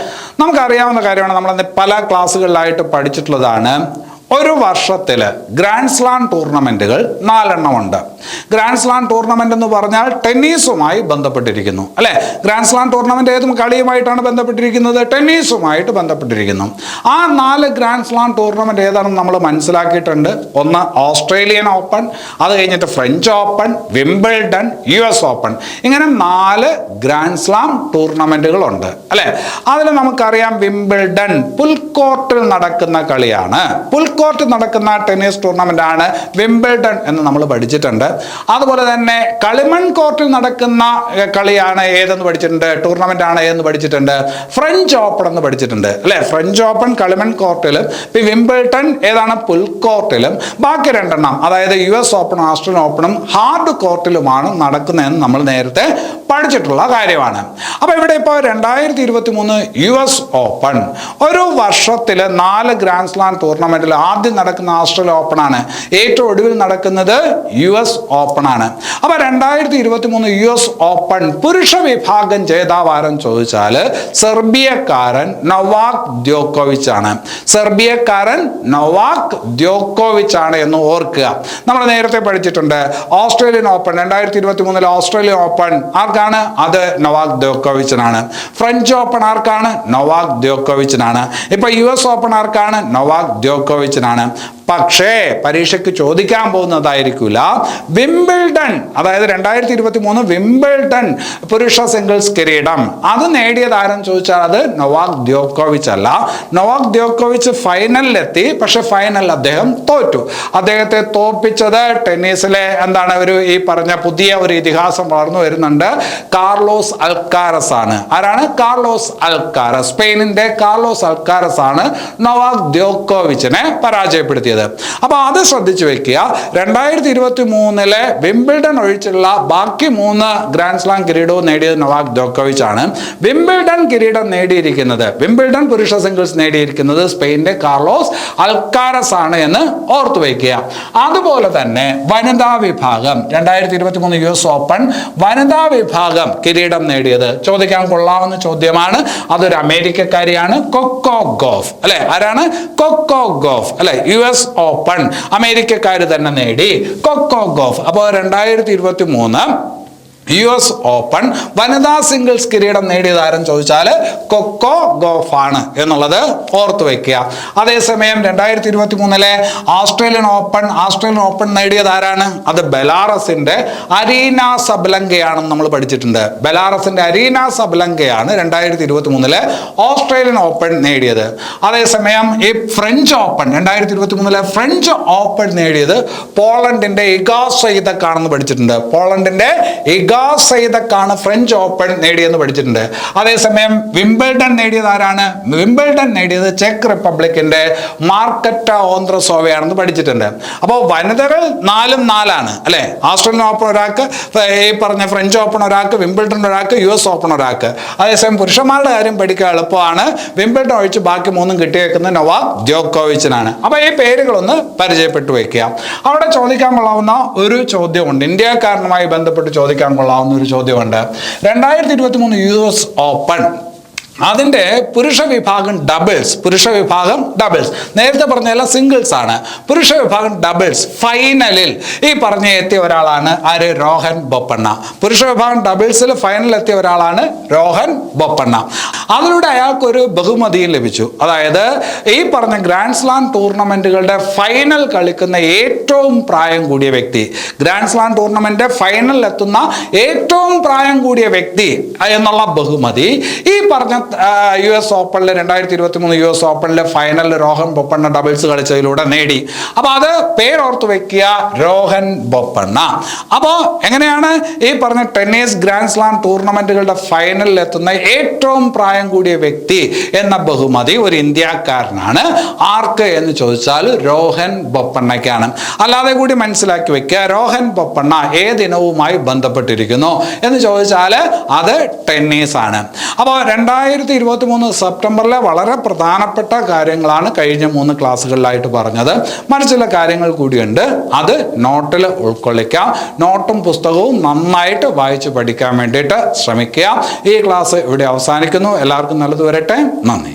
നമുക്കറിയാവുന്ന കാര്യമാണ്, നമ്മൾ പല ക്ലാസ്സുകളിലായിട്ട് പഠിച്ചിട്ടുള്ളതാണ്. ഒരു വർഷത്തിൽ ഗ്രാൻഡ് സ്ലാം ടൂർണമെന്റുകൾ 4 ഉണ്ട്. ഗ്രാൻഡ് സ്ലാം ടൂർണമെന്റ് എന്ന് പറഞ്ഞാൽ ടെന്നീസുമായി ബന്ധപ്പെട്ടിരിക്കുന്നു അല്ലെ. ഗ്രാൻഡ് സ്ലാം ടൂർണമെന്റ് ഏതും കളിയുമായിട്ടാണ് ബന്ധപ്പെട്ടിരിക്കുന്നത്? ടെന്നീസുമായിട്ട് ബന്ധപ്പെട്ടിരിക്കുന്നു. ആ 4 ഗ്രാൻഡ് സ്ലാം ടൂർണമെന്റ് ഏതാണെന്ന് നമ്മൾ മനസ്സിലാക്കിയിട്ടുണ്ട്. ഒന്ന് ഓസ്ട്രേലിയൻ ഓപ്പൺ, അത് കഴിഞ്ഞിട്ട് French open, Wimbledon, US open. ഇങ്ങനെ 4 ഗ്രാൻഡ് സ്ലാം ടൂർണമെന്റുകളുണ്ട് അല്ലെ. അതിൽ നമുക്കറിയാം വിംബിൾഡൺ പുൽക്കോർട്ടിൽ നടക്കുന്ന കളിയാണ്. കോർട്ടിൽ നടക്കുന്ന ടെന്നീസ് ടൂർണമെന്റ് ആണ് വിംബിൾഡൺ എന്ന് നമ്മൾ പഠിച്ചിട്ടുണ്ട്. അതുപോലെ തന്നെ കളിമൺ കോർട്ടിൽ നടക്കുന്ന കളിയാണ് ഏതെന്ന് പഠിച്ചിട്ടുണ്ട്, ടൂർണമെന്റ് ആണ് ഏതെന്ന് പഠിച്ചിട്ടുണ്ട്, ഫ്രഞ്ച് ഓപ്പൺ എന്ന് പഠിച്ചിട്ടുണ്ട് അല്ലെ. ഫ്രഞ്ച് ഓപ്പൺ കളിമൺ കോർട്ടിലും വിംബിൾഡൺ ഏതാണ് പുൽക്കോർട്ടിലും, ബാക്കി രണ്ടെണ്ണം അതായത് US ഓപ്പൺ ഓസ്ട്രേലിയൻ ഓപ്പണും ഹാർഡ് കോർട്ടിലുമാണ് നടക്കുന്നതെന്ന് നമ്മൾ നേരത്തെ പഠിച്ചിട്ടുള്ള കാര്യമാണ്. അപ്പൊ ഇവിടെ ഇപ്പോൾ 2023 US ഓപ്പൺ ഒരു വർഷത്തിൽ 4 ഗ്രാൻഡ് സ്ലാം ടൂർണമെന്റിൽ ആദ്യം നടക്കുന്ന ഓസ്ട്രേലിയ ഓപ്പൺ ആണ്, ഏറ്റവും ഒടുവിൽ നടക്കുന്നത് US ഓപ്പൺ ആണ്. അപ്പൊ 2023 US ഓപ്പൺ പുരുഷ വിഭാഗം ജേതാവാരെന്ന് ചോദിച്ചാൽ സെർബിയക്കാരൻ നൊവാക് ദ്യോക്കോവിച്ച് ആണ്. സെർബിയക്കാരൻ നൊവാക് ദ്യോക്കോവിച്ച് ആണ് എന്ന് ഓർക്കുക. നമ്മൾ നേരത്തെ പഠിച്ചിട്ടുണ്ട് ഓസ്ട്രേലിയൻ ഓപ്പൺ 2023 ഓസ്ട്രേലിയൻ ഓപ്പൺ ആർക്കാണ്? അത് നൊവാക് ദ്യോക്കോവിച്ചിനാണ്. ഫ്രഞ്ച് ഓപ്പൺ ആർക്കാണ്? നൊവാക് ദ്യോക്കോവിച്ചിനാണ്. ഇപ്പൊ US ഓപ്പൺ ആർക്കാണ്? നൊവാക് ദ്യോക്കോവിച്ചിനാണ്. പക്ഷേ പരീക്ഷയ്ക്ക് ചോദിക്കാൻ പോകുന്നതായിരിക്കില്ല വിംബിൾഡൺ, അതായത് 2023 വിംബിൾഡൺ പുരുഷ സിംഗിൾസ് കിരീടം അത് നേടിയത് ആരെന്ന് ചോദിച്ചാൽ അത് നൊവാക് ദ്യോക്കോവിച്ച് അല്ല. നൊവാക് ദ്യോക്കോവിച്ച് ഫൈനലിലെത്തി, പക്ഷെ ഫൈനലിൽ അദ്ദേഹം തോറ്റു. അദ്ദേഹത്തെ തോൽപ്പിച്ചത് ടെന്നീസിലെ എന്താണ് ഈ പറഞ്ഞ പുതിയ ഒരു ഇതിഹാസം വളർന്നു വരുന്നുണ്ട്, കാർലോസ് അൽക്കാരസ് ആണ്. ആരാണ്? Carlos Alcaraz. സ്പെയിനിന്റെ കാർലോസ് അൽക്കാരസ് ആണ് നൊവാക് ദ്യോക്കോവിച്ചിനെ പരാജയപ്പെടുത്തിയത്. അപ്പൊ അത് ശ്രദ്ധിച്ചു വെക്കുക. 2023 വിംബിൾഡൺ ഒഴിച്ചുള്ള ബാക്കി 3 ഗ്രാൻഡ് സ്ലാം കിരീടവും നേടിയത് നൊവാക് ദ്യോക്കോവിച്ച് ആണ്. വിംബിൾഡൺ കിരീടം നേടിയിരിക്കുന്നത്, വിംബിൾഡൺ പുരുഷ സിംഗിൾസ് നേടിയിരിക്കുന്നത് സ്പെയിനിന്റെ കാർലോസ് അൽക്കാരസ് ആണ് എന്ന് ഓർത്തു വയ്ക്കുക. അതുപോലെ തന്നെ വനിതാ വിഭാഗം 2023 US ഓപ്പൺ വനിതാ വിഭാഗം കിരീടം നേടിയത് ചോദിക്കാൻ കൊള്ളാവുന്ന ചോദ്യമാണ്. അതൊരു അമേരിക്കക്കാരിയാണ്, കൊക്കോ ഗോഫ് അല്ലെ. ആരാണ്? കൊക്കോ ഗോഫ് അല്ലെ. US ഓപ്പൺ അമേരിക്കക്കാര് തന്നെ നേടി, കൊക്കോ ഗോഫ്. അപ്പോൾ 2023 US ഓപ്പൺ വനിതാ സിംഗിൾസ് കിരീടം നേടിയത് ആരെന്ന് ചോദിച്ചാൽ കൊക്കോ ഗോഫ് ആണ് എന്നുള്ളത് ഓർത്തു വയ്ക്കുക. അതേസമയം 2023 ഓസ്ട്രേലിയൻ ഓപ്പൺ നേടിയത് ആരാണ്? അത് ബെലാറസിന്റെ അരീന സബ്ലങ്കയാണെന്ന് നമ്മൾ പഠിച്ചിട്ടുണ്ട്. ബെലാറസിന്റെ അരീന സബ്ലങ്കയാണ് 2023 ഓസ്ട്രേലിയൻ ഓപ്പൺ നേടിയത്. അതേസമയം ഈ ഫ്രഞ്ച് ഓപ്പൺ 2023 ഫ്രഞ്ച് ഓപ്പൺ നേടിയത് പോളണ്ടിന്റെ ഇഗാ സ്വൈതക് ആണെന്ന് പഠിച്ചിട്ടുണ്ട്. പോളണ്ടിന്റെ ഇഗാ സൈതക്കാണ് ഫ്രഞ്ച് ഓപ്പൺ നേടിയെന്ന് പഠിച്ചിട്ടുണ്ട്. അതേസമയം വിംബിൾഡൺ നേടിയത് ആരാണ്? വിംബിൾഡൺ നേടിയത് ചെക്ക് റിപ്പബ്ലിക്കിന്റെ മാർക്കറ്റ ഓന്ദ്രസോവയാണെന്ന് പഠിച്ചിട്ടുണ്ട്. അപ്പോൾ വനിതകൾ 4-4 അല്ലെ. ഓസ്ട്രേലിയൻ ഓപ്പൺ ഒരാൾക്ക്, ഈ പറഞ്ഞ ഫ്രഞ്ച് ഓപ്പൺ ഒരാൾക്ക്, വിംബിൾഡൺ ഒരാൾക്ക്, US ഓപ്പൺ ഒരാൾക്ക്. അതേസമയം പുരുഷന്മാരുടെ കാര്യം പഠിക്കാൻ എളുപ്പമാണ്. വിംബിൾഡൺ ഒഴിച്ച് ബാക്കി 3 കിട്ടിയേക്കുന്നത് നൊവാക് ദ്യോക്കോവിച്ചിനാണ്. അപ്പൊ ഈ പേരുകളൊന്ന് പരിചയപ്പെട്ടു വയ്ക്കുക. അവിടെ ചോദിക്കാൻ കൊള്ളാവുന്ന ഒരു ചോദ്യമുണ്ട്, ഇന്ത്യക്കാരനുമായി ബന്ധപ്പെട്ട് ചോദിക്കാൻ കൊള്ളാവുന്ന ഒരു ചോദ്യമുണ്ട്. 2023 US ഓപ്പൺ അതിന്റെ പുരുഷ വിഭാഗം ഡബിൾസ് നേരത്തെ പറഞ്ഞ സിംഗിൾസ് ആണ്. പുരുഷ വിഭാഗം ഡബിൾസ് ഫൈനലിൽ ഈ പറഞ്ഞ എത്തിയ ഒരാളാണ് ആര്? രോഹൻ ബൊപ്പണ്ണ. പുരുഷ വിഭാഗം ഡബിൾസിൽ ഫൈനലിൽ എത്തിയ ഒരാളാണ് രോഹൻ ബൊപ്പണ്ണ. അതിലൂടെ അയാൾക്കൊരു ബഹുമതിയും ലഭിച്ചു. അതായത് ഈ പറഞ്ഞ ഗ്രാൻഡ് സ്ലാം ടൂർണമെന്റുകളുടെ ഫൈനൽ കളിക്കുന്ന ഏറ്റവും പ്രായം കൂടിയ വ്യക്തി, ഗ്രാൻഡ് സ്ലാം ടൂർണമെന്റ് ഫൈനലിൽ എത്തുന്ന ഏറ്റവും പ്രായം കൂടിയ വ്യക്തി എന്നുള്ള ബഹുമതി ഈ പറഞ്ഞ US ഓപ്പണിലെ 2023 US ഓപ്പണിലെ ഫൈനലിൽ രോഹൻ ബൊപ്പണ്ണ ഡബിൾസ് കളിച്ചതിലൂടെ നേടി. അപ്പൊ അത് പേരോർത്ത് വെക്കുക, രോഹൻ ബൊപ്പണ്ണ. അപ്പോ എങ്ങനെയാണ് ഈ പറഞ്ഞ ടെന്നീസ് ഗ്രാൻഡ് സ്ലാം ടൂർണമെന്റുകളുടെ ഫൈനലിൽ എത്തുന്ന ഏറ്റവും പ്രായം കൂടിയ വ്യക്തി എന്ന ബഹുമതി ഒരു ഇന്ത്യക്കാരനാണ്. ആർക്ക് എന്ന് ചോദിച്ചാൽ രോഹൻ ബൊപ്പണ്ണയ്ക്കാണ്. അല്ലാതെ കൂടി മനസ്സിലാക്കി വെക്കുക, രോഹൻ ബൊപ്പണ്ണ ഏതിനവുമായി ബന്ധപ്പെട്ടിരിക്കുന്നു എന്ന് ചോദിച്ചാൽ അത് ടെന്നീസ് ആണ്. അപ്പോൾ 2023 സെപ്റ്റംബറിലെ വളരെ പ്രധാനപ്പെട്ട കാര്യങ്ങളാണ് കഴിഞ്ഞ 3 ക്ലാസ്സുകളിലായിട്ട് പറഞ്ഞത്. മറ്റു ചില കാര്യങ്ങൾ കൂടിയുണ്ട്, അത് നോട്ടിൽ ഉൾക്കൊള്ളിക്കാം. നോട്ടും പുസ്തകവും നന്നായിട്ട് വായിച്ച് പഠിക്കാൻ വേണ്ടിയിട്ട് ശ്രമിക്കുക. ഈ ക്ലാസ് ഇവിടെ അവസാനിക്കുന്നു. എല്ലാവർക്കും നല്ലത് വരട്ടെ. നന്ദി.